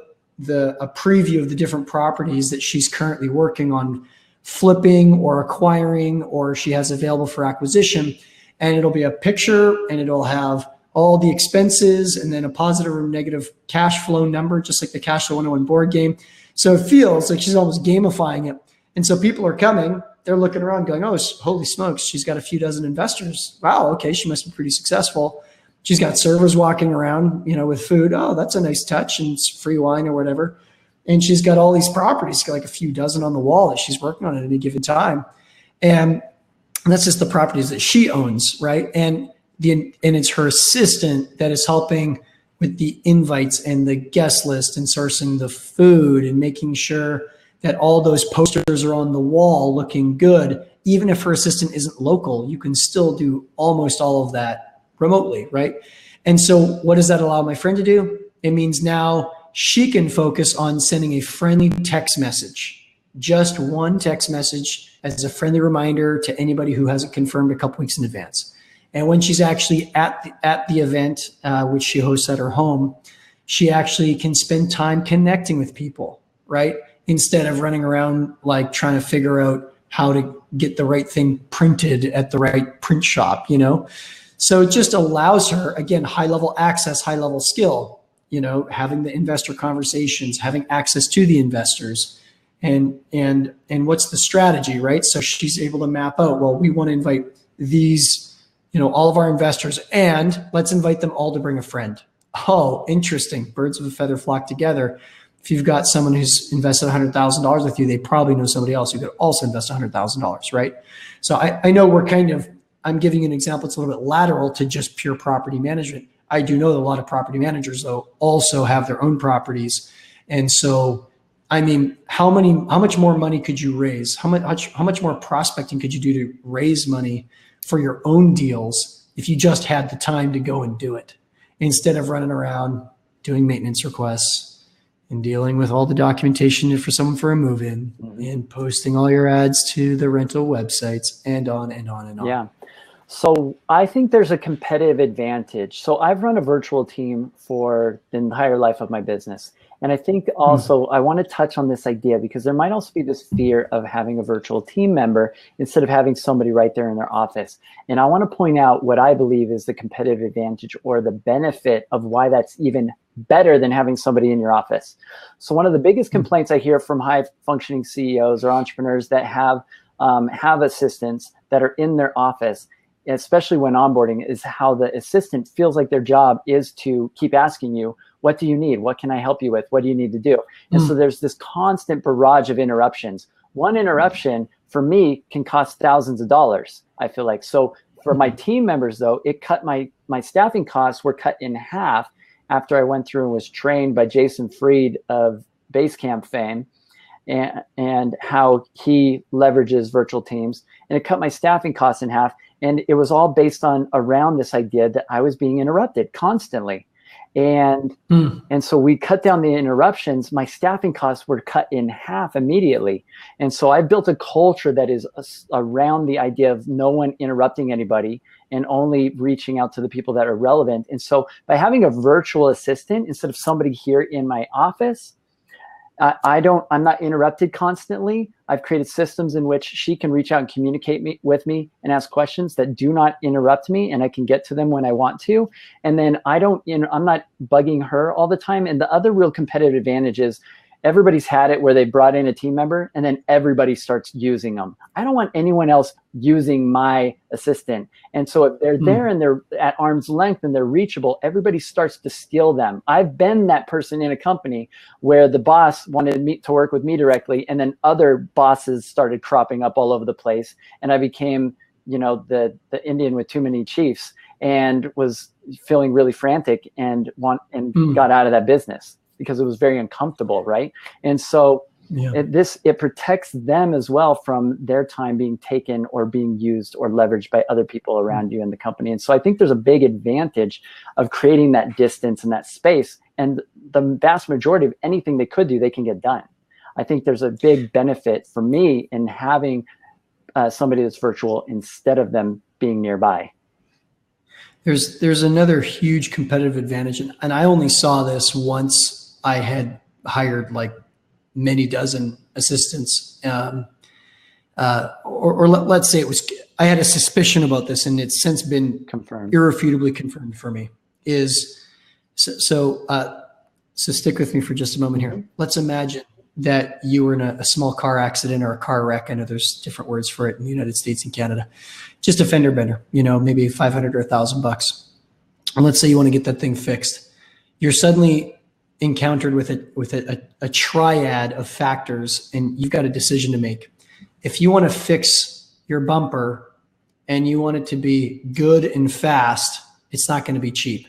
a preview of the different properties that she's currently working on flipping or acquiring, or she has available for acquisition. And it'll be a picture, and it'll have all the expenses and then a positive or negative cash flow number, just like the Cash Flow 101 board game. So it feels like she's almost gamifying it. And so people are coming, they're looking around going, oh, holy smokes, she's got a few dozen investors. Wow, okay, she must be pretty successful. She's got servers walking around, with food. Oh, that's a nice touch, and it's free wine or whatever. And she's got all these properties, got like a few dozen on the wall that she's working on at any given time. And that's just the properties that she owns, right? And it's her assistant that is helping with the invites and the guest list and sourcing the food and making sure that all those posters are on the wall looking good. Even if her assistant isn't local, you can still do almost all of that remotely, right? And so what does that allow my friend to do? It means now she can focus on sending a friendly text message, just one text message as a friendly reminder to anybody who hasn't confirmed a couple weeks in advance. And when she's actually at the event, which she hosts at her home, she actually can spend time connecting with people, right? Instead of running around like trying to figure out how to get the right thing printed at the right print shop, So it just allows her, again, high-level access, high-level skill, having the investor conversations, having access to the investors, and what's the strategy, right? So she's able to map out, well, we want to invite these, all of our investors, and let's invite them all to bring a friend. Oh, interesting. Birds of a feather flock together. If you've got someone who's invested $100,000 with you, they probably know somebody else who could also invest $100,000, right? So I know I'm giving you an example. It's a little bit lateral to just pure property management. I do know that a lot of property managers, though, also have their own properties. And so, I mean, how much more money could you raise? How much more prospecting could you do to raise money for your own deals if you just had the time to go and do it, instead of running around doing maintenance requests and dealing with all the documentation for someone for a move-in and posting all your ads to the rental websites and on and on and on. Yeah. So I think there's a competitive advantage. So I've run a virtual team for the entire life of my business. And I think also I want to touch on this idea because there might also be this fear of having a virtual team member instead of having somebody right there in their office. And I want to point out what I believe is the competitive advantage or the benefit of why that's even better than having somebody in your office. So one of the biggest complaints I hear from high functioning CEOs or entrepreneurs that have assistants that are in their office, especially when onboarding, is how the assistant feels like their job is to keep asking you, what do you need? What can I help you with? What do you need to do? And so there's this constant barrage of interruptions. One interruption for me can cost thousands of dollars, I feel like. So for my team members, though, it cut my staffing costs were cut in half after I went through and was trained by Jason Fried of Basecamp fame and how he leverages virtual teams. And it cut my staffing costs in half. And it was all based on around this idea that I was being interrupted constantly. And so we cut down the interruptions. My staffing costs were cut in half immediately. And so I built a culture that is around the idea of no one interrupting anybody and only reaching out to the people that are relevant. And so by having a virtual assistant instead of somebody here in my office, I'm not interrupted constantly. I've created systems in which she can reach out and communicate with me and ask questions that do not interrupt me, and I can get to them when I want to. And then I'm not bugging her all the time. And the other real competitive advantage is everybody's had it where they brought in a team member and then everybody starts using them. I don't want anyone else using my assistant. And so if they're there and they're at arm's length and they're reachable, everybody starts to steal them. I've been that person in a company where the boss wanted me to work with me directly, and then other bosses started cropping up all over the place. And I became, the Indian with too many chiefs and was feeling really frantic and got out of that business because it was very uncomfortable, right? And so it protects them as well from their time being taken or being used or leveraged by other people around you in the company. And so I think there's a big advantage of creating that distance and that space. And the vast majority of anything they could do, they can get done. I think there's a big benefit for me in having somebody that's virtual instead of them being nearby. There's another huge competitive advantage. And I only saw this once I had hired like many dozen assistants, or let's say I had a suspicion about this, and it's since been confirmed, irrefutably confirmed for me. So stick with me for just a moment here. Let's imagine that you were in a small car accident or a car wreck. I know there's different words for it in the United States and Canada. Just a fender bender, maybe $500 or $1,000. And let's say you want to get that thing fixed. You're suddenly encountered with a triad of factors, and you've got a decision to make. If you want to fix your bumper and you want it to be good and fast, it's not going to be cheap.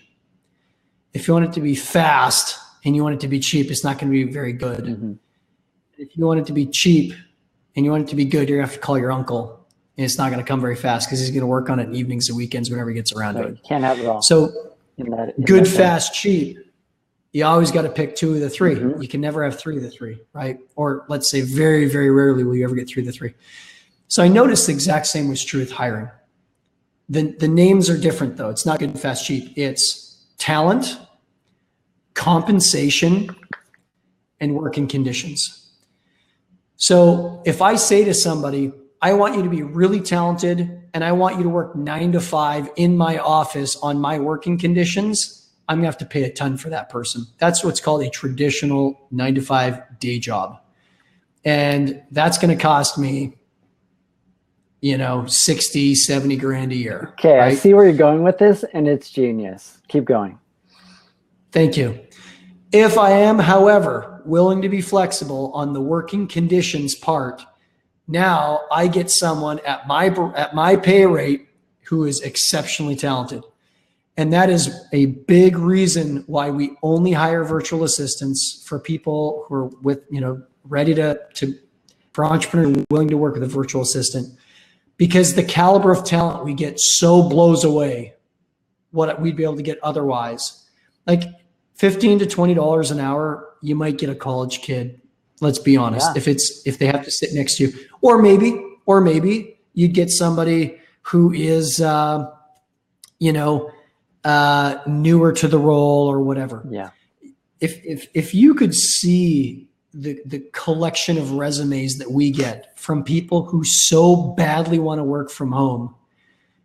If you want it to be fast and you want it to be cheap, it's not going to be very good. If you want it to be cheap and you want it to be good, you're going to have to call your uncle, and it's not going to come very fast because he's going to work on it in evenings and weekends whenever he gets around to it. You can't have it all. So good, fast, cheap. You always got to pick two of the three. You can never have three of the three, right? Or let's say very, very rarely will you ever get three of the three. So I noticed the exact same was true with hiring. The names are different though. It's not good, fast, cheap. It's talent, compensation, and working conditions. So if I say to somebody, I want you to be really talented and I want you to work 9 to 5 in my office on my working conditions, I'm gonna have to pay a ton for that person. That's what's called a traditional 9 to 5 day job. And that's gonna cost me, 60, 70 grand a year. Okay, right? I see where you're going with this, and it's genius. Keep going. Thank you. If I am, however, willing to be flexible on the working conditions part, now I get someone at my pay rate who is exceptionally talented. And that is a big reason why we only hire virtual assistants for people who are with, ready for entrepreneurs willing to work with a virtual assistant, because the caliber of talent we get so blows away what we'd be able to get otherwise. Like $15 to $20 an hour, you might get a college kid. Let's be honest. Yeah. If they have to sit next to you, or maybe you'd get somebody who is, newer to the role or whatever. Yeah. If you could see the collection of resumes that we get from people who so badly want to work from home,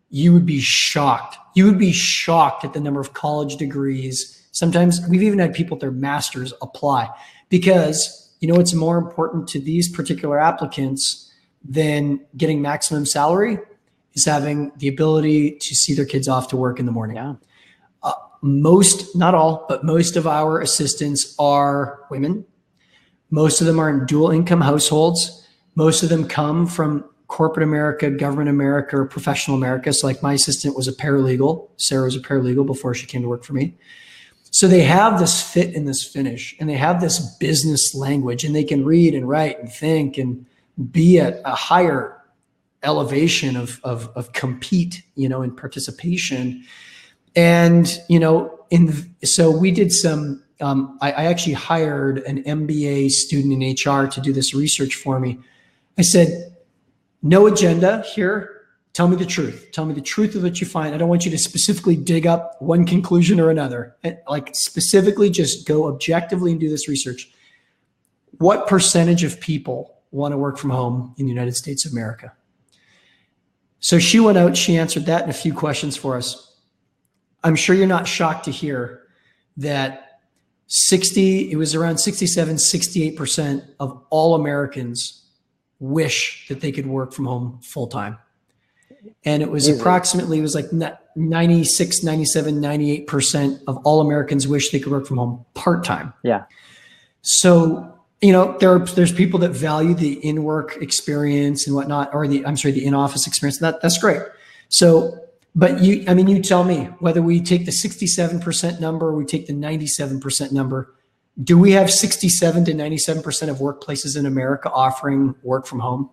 you would be shocked. You would be shocked at the number of college degrees. Sometimes we've even had people with their masters apply, because what's more important to these particular applicants than getting maximum salary is having the ability to see their kids off to work in the morning. Yeah. Most, not all, but most of our assistants are women. Most of them are in dual income households. Most of them come from corporate America, government America, or professional America. So like my assistant was a paralegal. Sarah was a paralegal before she came to work for me. So they have this fit and this finish, and they have this business language, and they can read and write and think and be at a higher elevation of compete, in participation. And, so we did some, I actually hired an MBA student in HR to do this research for me. I said, no agenda here. Tell me the truth. Tell me the truth of what you find. I don't want you to specifically dig up one conclusion or another. Like specifically just go objectively and do this research. What percentage of people want to work from home in the United States of America? So she went out, she answered that and a few questions for us. I'm sure you're not shocked to hear that it was around 67, 68% of all Americans wish that they could work from home full time. And it was approximately, it was like 96, 97, 98% of all Americans wish they could work from home part-time. Yeah. So, there's people that value the in-work experience and whatnot, or the in-office experience. That's great. So, but you tell me whether we take the 67% number or we take the 97% number. Do we have 67 to 97% of workplaces in America offering work from home?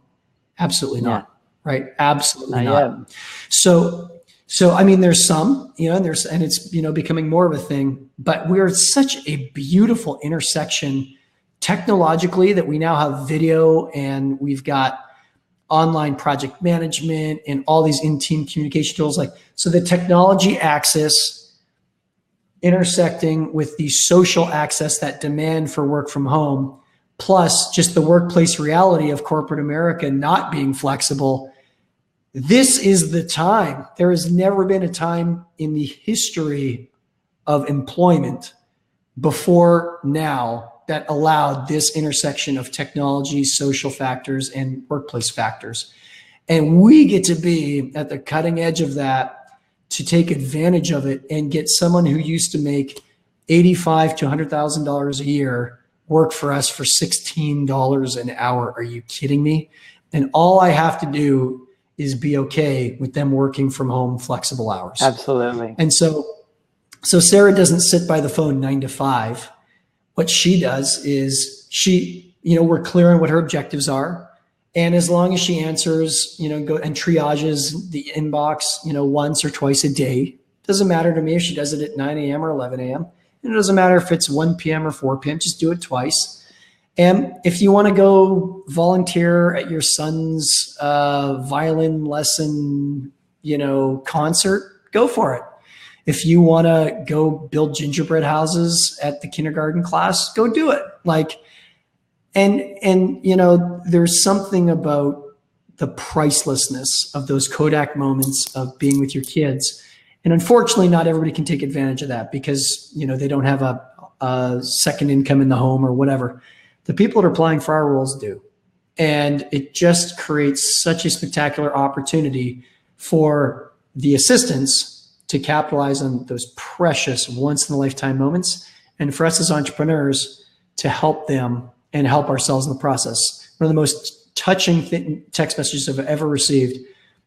Absolutely not. Yeah. Right? Absolutely not. So there's some, and it's, becoming more of a thing, but we're at such a beautiful intersection technologically that we now have video, and we've got online project management and all these in-team communication tools. So the technology axis intersecting with the social access, that demand for work from home, plus just the workplace reality of corporate America not being flexible. This is the time. There has never been a time in the history of employment before now that allowed this intersection of technology, social factors, and workplace factors. And we get to be at the cutting edge of that to take advantage of it and get someone who used to make $85,000 to $100,000 a year work for us for $16 an hour. Are you kidding me? And all I have to do is be okay with them working from home flexible hours. Absolutely. And so Sarah doesn't sit by the phone 9 to 5. What she does is we're clear on what her objectives are. And as long as she answers, go and triages the inbox, once or twice a day, doesn't matter to me if she does it at 9 a.m. or 11 a.m. And it doesn't matter if it's 1 p.m. or 4 p.m., just do it twice. And if you want to go volunteer at your son's violin lesson, concert, go for it. If you want to go build gingerbread houses at the kindergarten class, go do it. There's something about the pricelessness of those Kodak moments of being with your kids. And unfortunately, not everybody can take advantage of that because, they don't have a second income in the home or whatever. The people that are applying for our roles do. And it just creates such a spectacular opportunity for the assistants to capitalize on those precious once-in-a-lifetime moments, and for us as entrepreneurs to help them and help ourselves in the process. One of the most touching text messages I've ever received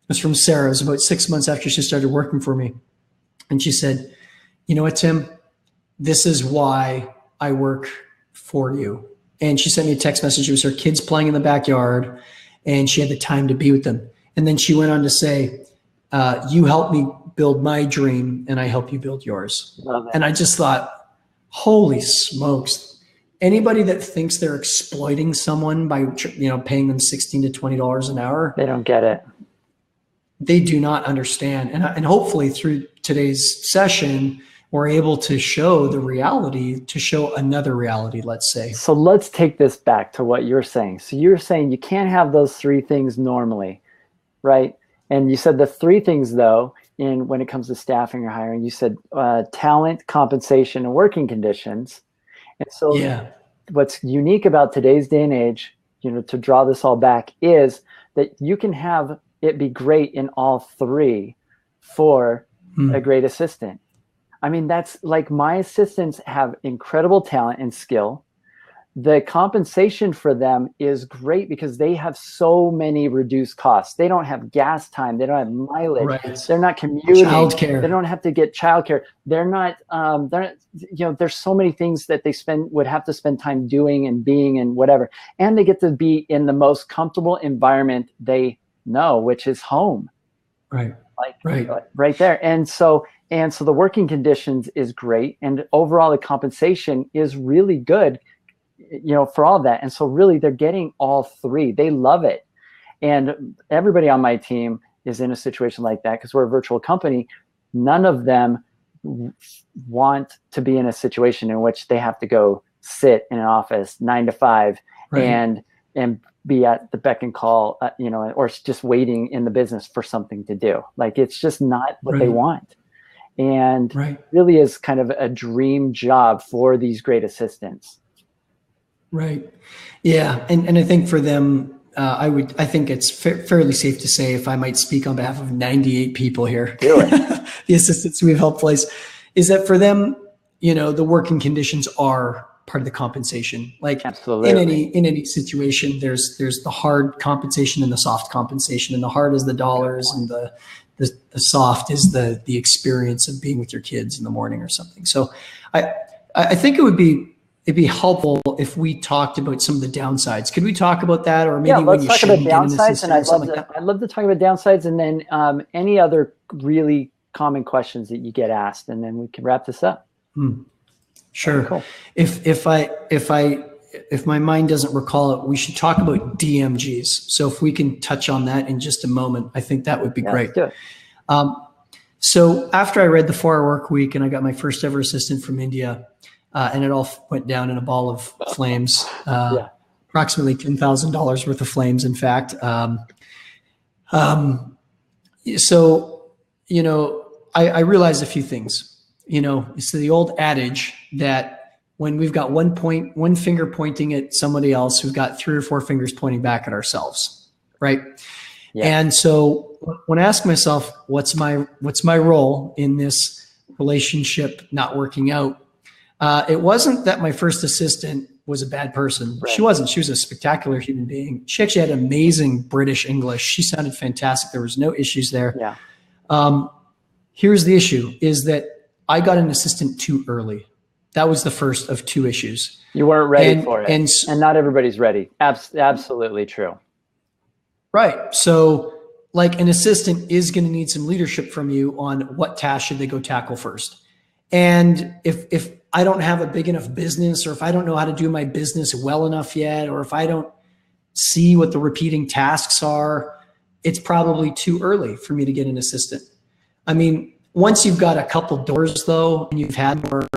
was from Sarah. It was about 6 months after she started working for me. And she said, you know what, Tim, this is why I work for you. And she sent me a text message. It was her kids playing in the backyard and she had the time to be with them. And then she went on to say, you help me build my dream and I help you build yours. And I just thought, holy smokes. Anybody that thinks they're exploiting someone by, paying them $16 to $20 an hour, they don't get it. They do not understand. And hopefully through today's session, we're able to show the reality, to show another reality, let's say. So let's take this back to what you're saying. So you're saying you can't have those three things normally, right? And you said the three things, though, when it comes to staffing or hiring, you said talent, compensation, and working conditions. And so what's unique about today's day and age, to draw this all back, is that you can have it be great in all three for a great assistant. I mean, that's like my assistants have incredible talent and skill. The compensation for them is great because they have so many reduced costs. They don't have gas time. They don't have mileage. Right. They're not commuting. Childcare. They don't have to get childcare. They're not, there's so many things that they would have to spend time doing and being and whatever. And they get to be in the most comfortable environment they know, which is home. Right. Right there. And so the working conditions is great. And overall, the compensation is really good, for all of that. And so really they're getting all three. They love it. And everybody on my team is in a situation like that because we're a virtual company. None of them want to be in a situation in which they have to go sit in an office 9 to 5 and be at the beck and call, or just waiting in the business for something to do. Like, it's just not what they want. And really is kind of a dream job for these great assistants. Right. Yeah. And I think for them, I think it's fairly safe to say, if I might speak on behalf of 98 people here, do it. The assistants we've helped place, is that for them, the working conditions are part of the compensation. Like, absolutely, in any situation, there's the hard compensation and the soft compensation, and the hard is the dollars, and the soft is the experience of being with your kids in the morning or something. So I think it'd be helpful if we talked about some of the downsides. Could we talk about that? Or maybe let's talk about downsides. And I'd love to talk about downsides, and then any other really common questions that you get asked, and then we can wrap this up. Sure. Cool. If my mind doesn't recall it, we should talk about DMGs. So if we can touch on that in just a moment, I think that would be great. Let's do it. So after I read the 4-Hour Work Week and I got my first ever assistant from India, and it all went down in a ball of flames, approximately $10,000 worth of flames, in fact. So, I realized a few things. It's the old adage that when we've got one finger pointing at somebody else, we've got 3 or 4 fingers pointing back at ourselves, right? Yeah. And so when I ask myself, what's my role in this relationship not working out? It wasn't that my first assistant was a bad person. Right. She wasn't. She was a spectacular human being. She actually had amazing British English. She sounded fantastic. There was no issues there. Yeah. Here's the issue, is that I got an assistant too early. That was the first of 2 issues. You weren't ready for it. And not everybody's ready. Absolutely true. Right. So like, an assistant is going to need some leadership from you on what task should they go tackle first. And if I don't have a big enough business, or if I don't know how to do my business well enough yet, or if I don't see what the repeating tasks are, it's probably too early for me to get an assistant. I mean, once you've got a couple doors though, and you've had for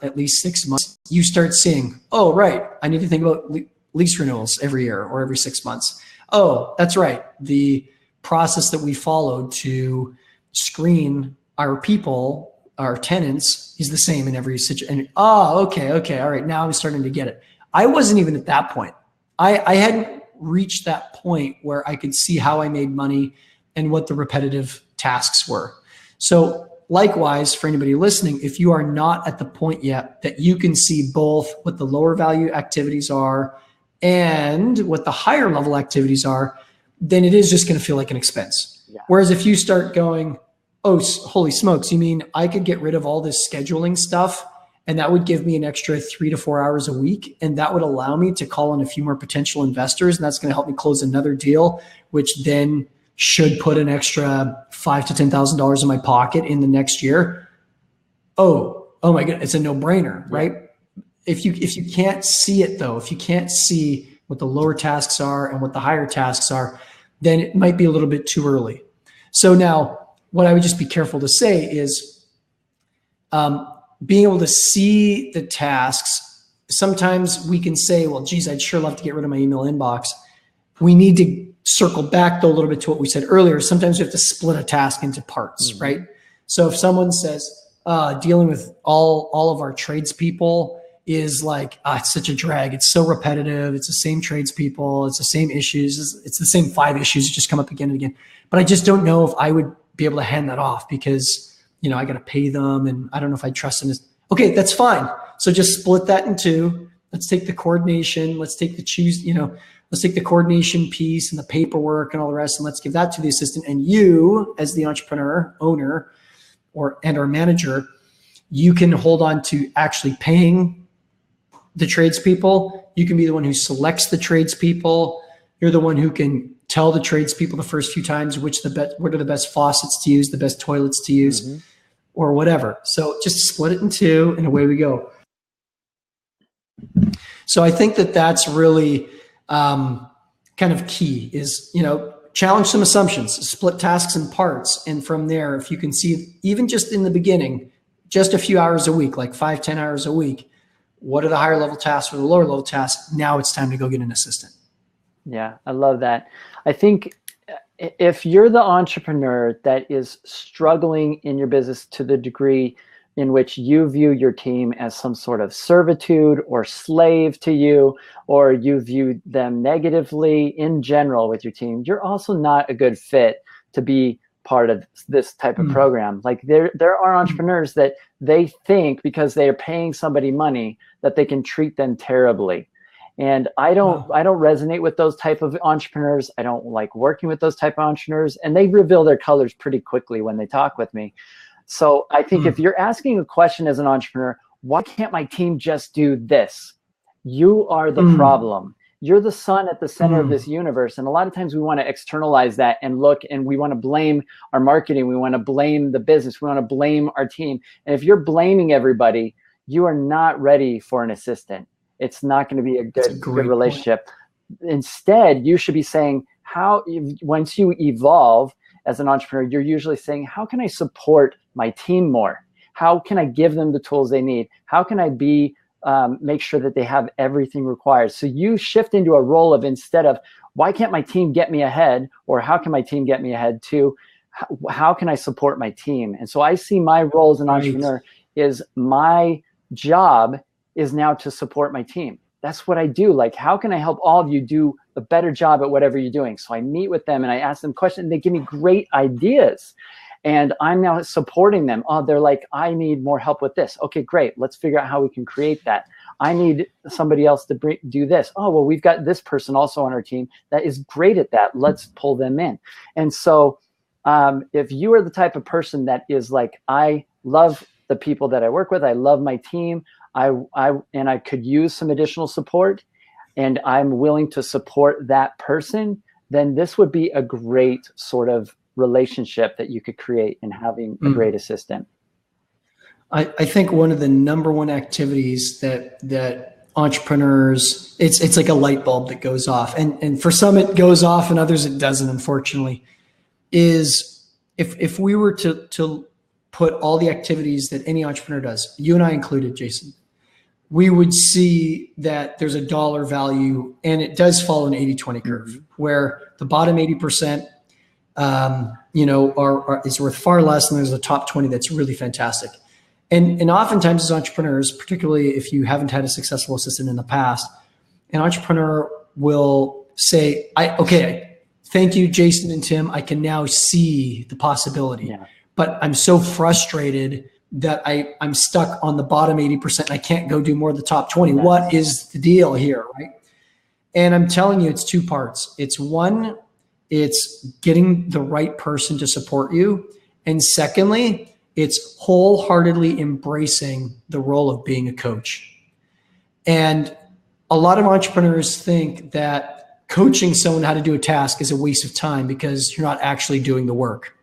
at least 6 months, you start seeing, oh, right, I need to think about lease renewals every year or every 6 months. Oh, that's right. The process that we followed to screen our people, our tenants, is the same in every situation. Okay. All right. Now I'm starting to get it. I wasn't even at that point. I hadn't reached that point where I could see how I made money and what the repetitive tasks were. So likewise, for anybody listening, if you are not at the point yet that you can see both what the lower value activities are and what the higher level activities are, then it is just going to feel like an expense. Yeah. Whereas if you start going, oh, holy smokes. You mean I could get rid of all this scheduling stuff and that would give me an extra 3 to 4 hours a week. And that would allow me to call in a few more potential investors. And that's going to help me close another deal, which then should put an extra $5,000 to $10,000 in my pocket in the next year. Oh my God, it's a no-brainer, right? If you can't see it though, if you can't see what the lower tasks are and what the higher tasks are, then it might be a little bit too early. So now what I would just be careful to say is being able to see the tasks. Sometimes we can say, well, geez, I'd sure love to get rid of my email inbox. We need to circle back though a little bit to what we said earlier. Sometimes we have to split a task into parts, right? So if someone says, dealing with all of our tradespeople is like, it's such a drag. It's so repetitive. It's the same tradespeople. It's the same issues. It's the same 5 issues that just come up again and again. But I just don't know if I would be able to hand that off because, I got to pay them and I don't know if I trust them. Okay, that's fine. So just split that in two. Let's take the coordination. Let's take the let's take the coordination piece and the paperwork and all the rest, and let's give that to the assistant. And you, as the entrepreneur, owner, or manager, you can hold on to actually paying the tradespeople. You can be the one who selects the tradespeople. You're the one who can tell the tradespeople the first few times what are the best faucets to use, the best toilets to use, or whatever. So just split it in two, and away we go. So I think that that's really kind of key is, challenge some assumptions, split tasks in parts. And from there, if you can see, even just in the beginning, just a few hours a week, like 5-10 hours a week, what are the higher level tasks or the lower level tasks? Now it's time to go get an assistant. Yeah, I love that. I think if you're the entrepreneur that is struggling in your business to the degree in which you view your team as some sort of servitude or slave to you, or you view them negatively in general with your team, you're also not a good fit to be part of this type of program. Like there are entrepreneurs that they think because they are paying somebody money that they can treat them terribly. And I don't resonate with those type of entrepreneurs. I don't like working with those type of entrepreneurs, and they reveal their colors pretty quickly when they talk with me. So I think if you're asking a question as an entrepreneur, why can't my team just do this? You are the problem. You're the sun at the center of this universe. And a lot of times we want to externalize that and look, and we want to blame our marketing. We want to blame the business. We want to blame our team. And if you're blaming everybody, you are not ready for an assistant. It's not going to be a good relationship. Instead, you should be saying, once you evolve as an entrepreneur, you're usually saying, how can I support my team more? How can I give them the tools they need? How can I make sure that they have everything required? So you shift into a role of, instead of, why can't my team get me ahead? Or how can my team get me ahead? To how can I support my team? And so I see my role as an entrepreneur is my job is now to support my team. That's what I do. Like, how can I help all of you do a better job at whatever you're doing? So I meet with them and I ask them questions, and they give me great ideas. And I'm now supporting them. Oh, they're like, I need more help with this. Okay, great. Let's figure out how we can create that. I need somebody else to do this. Oh, well, we've got this person also on our team that is great at that. Let's pull them in. And so if you are the type of person that is like, I love the people that I work with, I love my team, and I could use some additional support, and I'm willing to support that person, then this would be a great sort of relationship that you could create in having a great assistant. I think one of the number one activities that entrepreneurs, it's like a light bulb that goes off, and for some it goes off and others it doesn't, unfortunately, is if we were to put all the activities that any entrepreneur does, you and I included, Jason, we would see that there's a dollar value, and it does follow an 80-20 curve, where the bottom 80%, is worth far less, and there's the top 20 that's really fantastic. And oftentimes as entrepreneurs, particularly if you haven't had a successful assistant in the past, an entrepreneur will say, okay, thank you, Jason and Tim. I can now see the possibility, but I'm so frustrated that I'm stuck on the bottom 80% and I can't go do more of the top 20. What is the deal here, right? And I'm telling you, it's two parts. It's one, it's getting the right person to support you. And secondly, it's wholeheartedly embracing the role of being a coach. And a lot of entrepreneurs think that coaching someone how to do a task is a waste of time because you're not actually doing the work.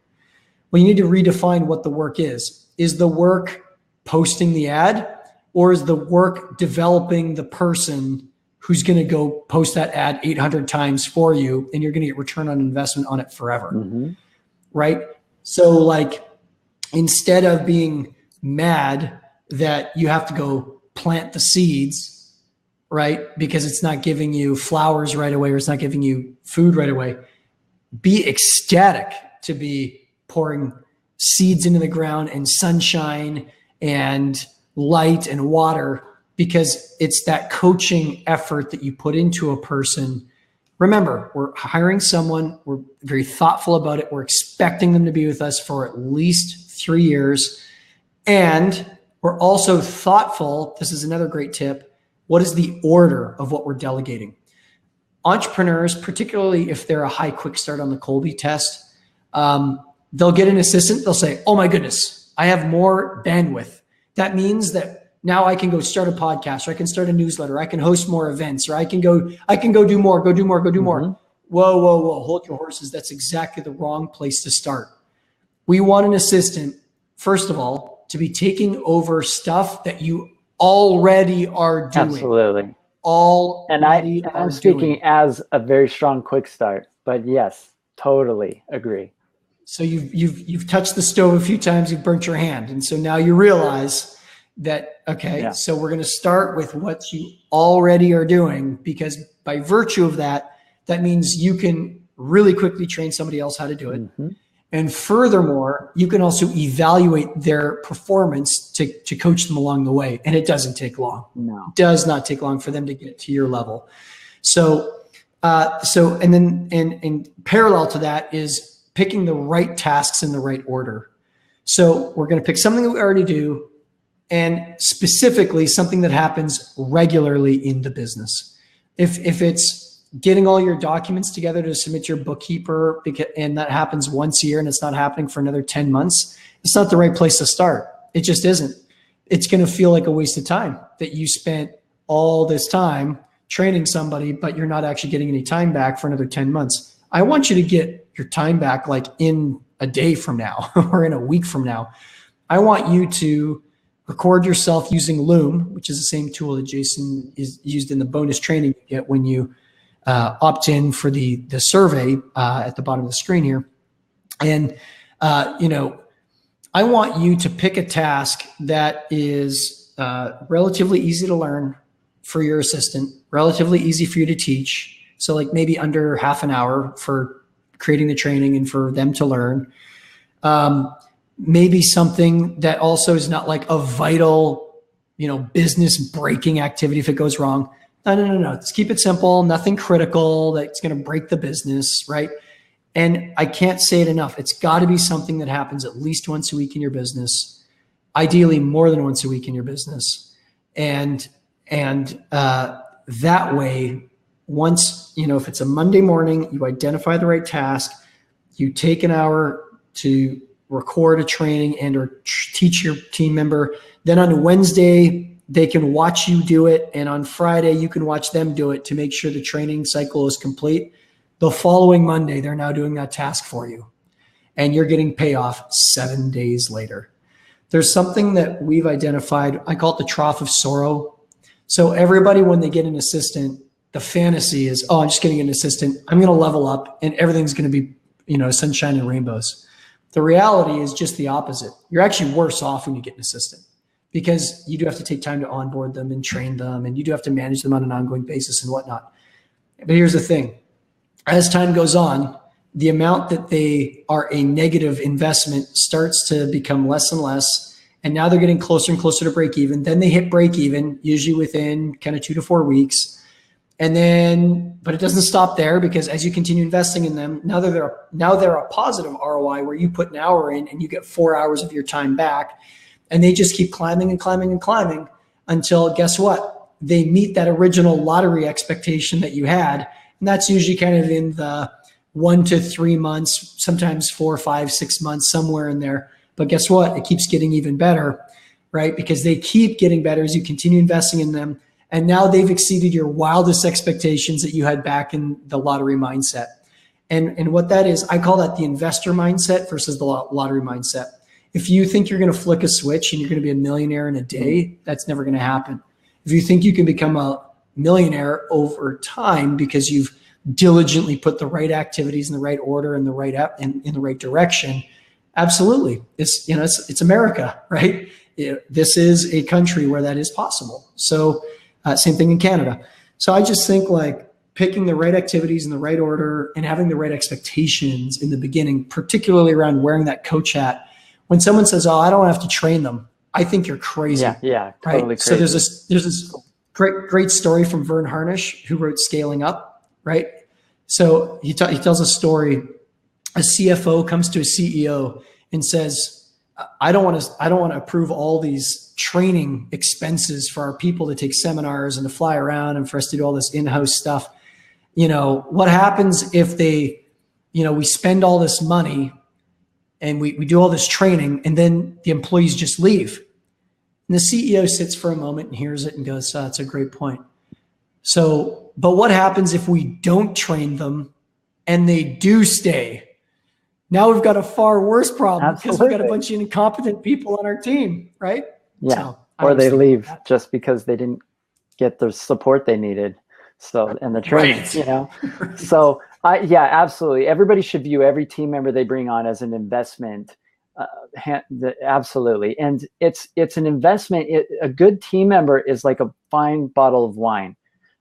Well, you need to redefine what the work is. Is the work posting the ad, or is the work developing the person who's going to go post that ad 800 times for you, and you're going to get return on investment on it forever, right? So like, instead of being mad that you have to go plant the seeds, right, because it's not giving you flowers right away or it's not giving you food right away, be ecstatic to be pouring seeds into the ground and sunshine and light and water, because it's that coaching effort that you put into a person. Remember, we're hiring someone, we're very thoughtful about it, we're expecting them to be with us for at least 3 years, and we're also thoughtful. This is another great tip. What is the order of what we're delegating? Entrepreneurs, particularly if they're a high quick start on the Kolbe test, they'll get an assistant. They'll say, oh my goodness, I have more bandwidth. That means that now I can go start a podcast, or I can start a newsletter, I can host more events, or I can go do more. Whoa, hold your horses. That's exactly the wrong place to start. We want an assistant, first of all, to be taking over stuff that you already are doing. Absolutely. I'm speaking as a very strong quick start, but yes, totally agree. So you've touched the stove a few times, you've burnt your hand. And so now you realize that, okay, so we're going to start with what you already are doing, because by virtue of that, that means you can really quickly train somebody else how to do it. And furthermore, you can also evaluate their performance to coach them along the way. And it doesn't take long. No. It does not take long for them to get to your level. So then parallel to that is picking the right tasks in the right order. So we're going to pick something that we already do, and specifically something that happens regularly in the business. If it's getting all your documents together to submit to your bookkeeper, and that happens once a year and it's not happening for another 10 months, it's not the right place to start. It just isn't. It's going to feel like a waste of time that you spent all this time training somebody, but you're not actually getting any time back for another 10 months. I want you to get your time back like in a day from now or in a week from now. I want you to record yourself using Loom, which is the same tool that Jason is used in the bonus training you get when you opt in for the survey at the bottom of the screen here. And, I want you to pick a task that is relatively easy to learn for your assistant, relatively easy for you to teach. So like maybe under half an hour for creating the training and for them to learn. Maybe something that also is not like a vital, business breaking activity if it goes wrong. No. Let's keep it simple. Nothing critical that's going to break the business, right? And I can't say it enough. It's got to be something that happens at least once a week in your business, ideally more than once a week in your business. And that way, once, if it's a Monday morning, you identify the right task, you take an hour to record a training and or teach your team member. Then on Wednesday, they can watch you do it. And on Friday, you can watch them do it to make sure the training cycle is complete. The following Monday, they're now doing that task for you. And you're getting payoff 7 days later. There's something that we've identified. I call it the trough of sorrow. So everybody, when they get an assistant, the fantasy is, oh, I'm just getting an assistant. I'm going to level up and everything's going to be, sunshine and rainbows. The reality is just the opposite. You're actually worse off when you get an assistant, because you do have to take time to onboard them and train them, and you do have to manage them on an ongoing basis and whatnot. But here's the thing. As time goes on, the amount that they are a negative investment starts to become less and less. And now they're getting closer and closer to break even. Then they hit break even, usually within kind of 2 to 4 weeks. And then, but it doesn't stop there, because as you continue investing in them, now they're a positive ROI where you put an hour in and you get 4 hours of your time back. And they just keep climbing and climbing and climbing until, guess what? They meet that original lottery expectation that you had. And that's usually kind of in the 1 to 3 months, sometimes 4, 5, 6 months, somewhere in there. But guess what? It keeps getting even better, right? Because they keep getting better as you continue investing in them. And now they've exceeded your wildest expectations that you had back in the lottery mindset. And what that is, I call that the investor mindset versus the lottery mindset. If you think you're going to flick a switch and you're going to be a millionaire in a day, that's never going to happen. If you think you can become a millionaire over time because you've diligently put the right activities in the right order and the right in the right direction, absolutely. It's America, right? This is a country where that is possible. So same thing in Canada. So I just think like picking the right activities in the right order and having the right expectations in the beginning, particularly around wearing that coach hat. When someone says, "Oh, I don't have to train them," I think you're crazy. Yeah, totally right? crazy. So there's this great story from Vern Harnish, who wrote Scaling Up, right? So he tells a story. A CFO comes to a CEO and says, I don't want to approve all these training expenses for our people to take seminars and to fly around and for us to do all this in-house stuff. What happens if we spend all this money and we do all this training and then the employees just leave? And the CEO sits for a moment and hears it and goes, that's a great point. So, but what happens if we don't train them and they do stay? Now we've got a far worse problem because we've got a bunch of incompetent people on our team, right? Yeah, so or they leave just because they didn't get the support they needed. So, and the training, right. So yeah, absolutely. Everybody should view every team member they bring on as an investment. Absolutely. And it's an investment. A good team member is like a fine bottle of wine.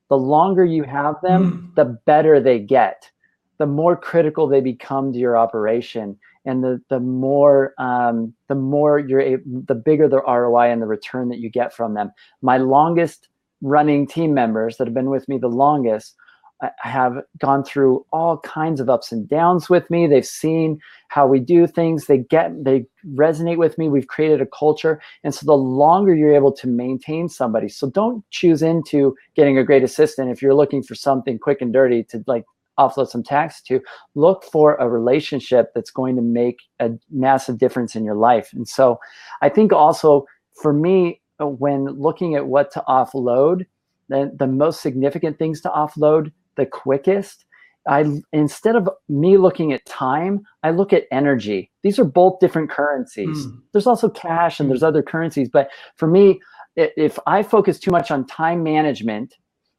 The longer you have them, the better they get, the more critical they become to your operation. And the more you're able, the bigger the ROI and the return that you get from them. My longest running team members that have been with me the longest have gone through all kinds of ups and downs with me. They've seen how we do things. They resonate with me. We've created a culture. And so the longer you're able to maintain somebody, so don't choose into getting a great assistant if you're looking for something quick and dirty to like offload some tax to. Look for a relationship that's going to make a massive difference in your life. And so I think also for me, when looking at what to offload, the most significant things to offload the quickest, instead of me looking at time, I look at energy. These are both different currencies. There's also cash and there's other currencies. But for me, if I focus too much on time management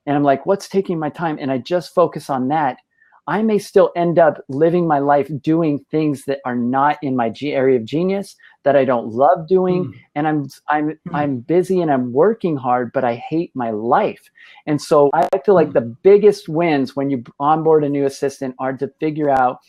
and I'm like, what's taking my time? And I just focus on that, I may still end up living my life doing things that are not in my area of genius, that I don't love doing. And I'm busy and I'm working hard, but I hate my life. And so I feel like the biggest wins when you onboard a new assistant are to figure out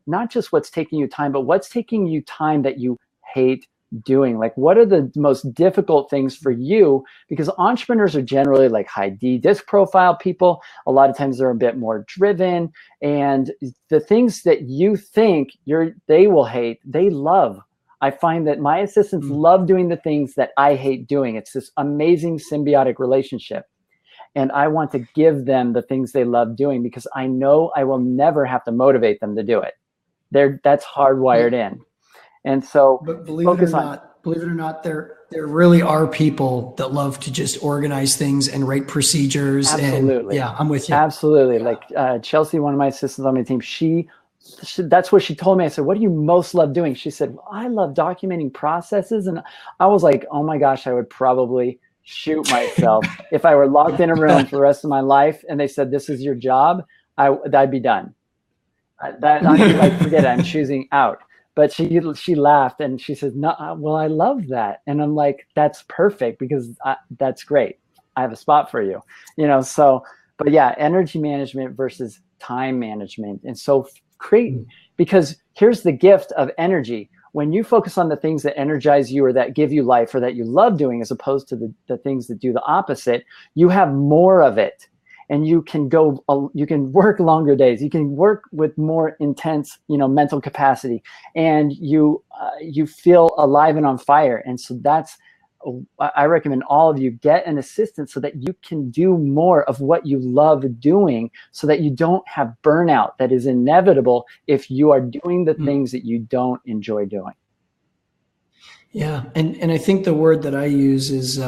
not just what's taking you time, but what's taking you time that you hate doing. Like, what are the most difficult things for you? Because entrepreneurs are generally like high D disc profile people. A lot of times they're a bit more driven, and the things that you think they will hate, they love. I find that my assistants love doing the things that I hate doing. It's this amazing symbiotic relationship. And I want to give them the things they love doing because I know I will never have to motivate them to do it. That's hardwired in. And so, but believe it or not, there really are people that love to just organize things and write procedures. Absolutely. And yeah, I'm with you. Absolutely. Yeah. Like Chelsea, one of my assistants on my team, she that's what she told me. I said, what do you most love doing? She said, well, I love documenting processes. And I was like, oh my gosh, I would probably shoot myself if I were locked in a room for the rest of my life and they said, this is your job, I'd be done. I'd be like, forget it, I'm choosing out. But she laughed and she said, no, well, I love that. And I'm like, that's perfect because that's great. I have a spot for you, so, but yeah, energy management versus time management. And so because here's the gift of energy. When you focus on the things that energize you or that give you life or that you love doing, as opposed to the things that do the opposite, you have more of it. And you can work longer days. You can work with more intense, mental capacity, and you feel alive and on fire. And so that's I recommend all of you get an assistant so that you can do more of what you love doing, so that you don't have burnout that is inevitable if you are doing the things that you don't enjoy doing. Yeah. And I think the word that I use is,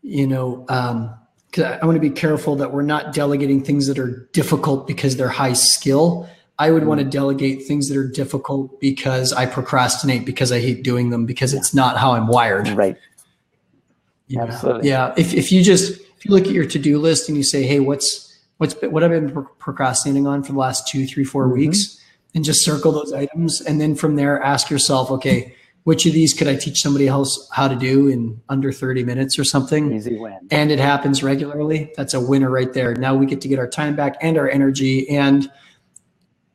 because I want to be careful that we're not delegating things that are difficult because they're high skill. I would want to delegate things that are difficult because I procrastinate, because I hate doing them, because it's not how I'm wired. Right. Yeah. Absolutely. Yeah. If you look at your to-do list and you say, hey, what I've been procrastinating on for the last 2, 3, 4 weeks, and just circle those items. And then from there, ask yourself, okay, which of these could I teach somebody else how to do in under 30 minutes or something? Easy win. And it happens regularly. That's a winner right there. Now we get to get our time back and our energy, and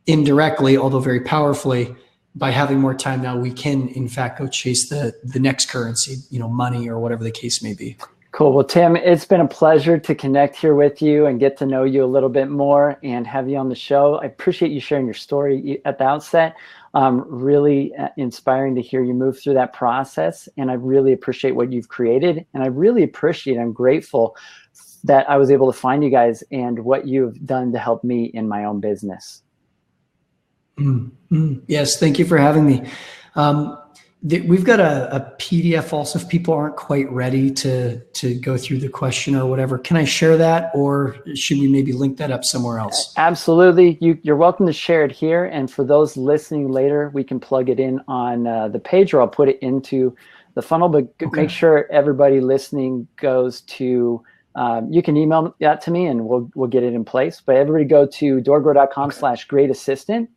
indirectly, although very powerfully, by having more time now, we can in fact go chase the next currency, money or whatever the case may be. Cool. Well, Tim, it's been a pleasure to connect here with you and get to know you a little bit more and have you on the show. I appreciate you sharing your story at the outset. Really inspiring to hear you move through that process. And I really appreciate what you've created. And I really appreciate, I'm grateful that I was able to find you guys and what you've done to help me in my own business. Yes. Thank you for having me. We've got a PDF also if people aren't quite ready to go through the question or whatever. Can I share that, or should we maybe link that up somewhere else? Absolutely. You're welcome to share it here. And for those listening later, we can plug it in on the page, or I'll put it into the funnel. But make sure everybody listening goes to, you can email that to me and we'll get it in place. But everybody go to doorgrow.com/great-assistant.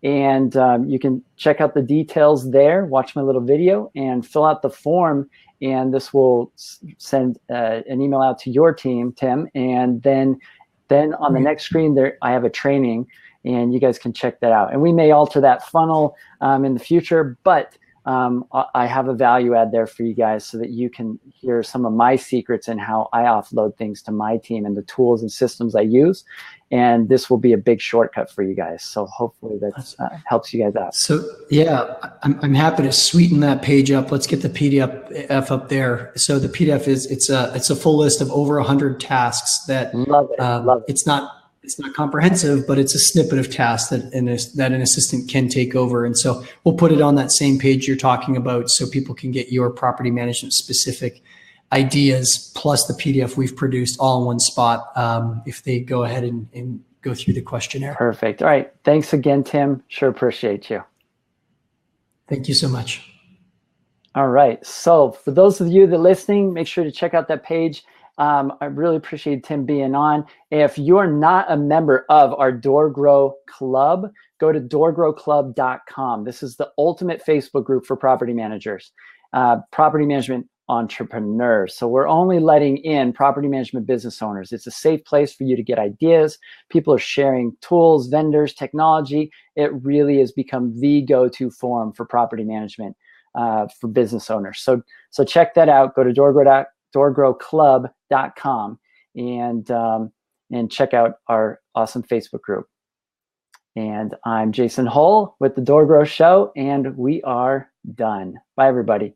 And you can check out the details there, watch my little video, and fill out the form. And this will send an email out to your team, Tim. And then on the next screen there, I have a training, and you guys can check that out. And we may alter that funnel in the future, but I have a value add there for you guys so that you can hear some of my secrets and how I offload things to my team and the tools and systems I use. And this will be a big shortcut for you guys. So hopefully that helps you guys out. So yeah, I'm happy to sweeten that page up. Let's get the PDF up there. So the PDF it's a full list of over 100 tasks that love it. It's not comprehensive, but it's a snippet of tasks that an assistant can take over. And so we'll put it on that same page you're talking about so people can get your property management specific ideas plus the PDF we've produced all in one spot if they go ahead and go through the questionnaire. Perfect. All right. Thanks again, Tim. Sure appreciate you. Thank you so much. All right. So for those of you that are listening, make sure to check out that page. I really appreciate Tim being on. If you're not a member of our DoorGrow Club, go to doorgrowclub.com. This is the ultimate Facebook group for property managers, property management entrepreneurs. So we're only letting in property management business owners. It's a safe place for you to get ideas. People are sharing tools, vendors, technology. It really has become the go-to forum for property management for business owners. So check that out. Go to doorgrowclub.com and check out our awesome Facebook group. And I'm Jason Hull with the DoorGrow Show, and we are done. Bye, everybody.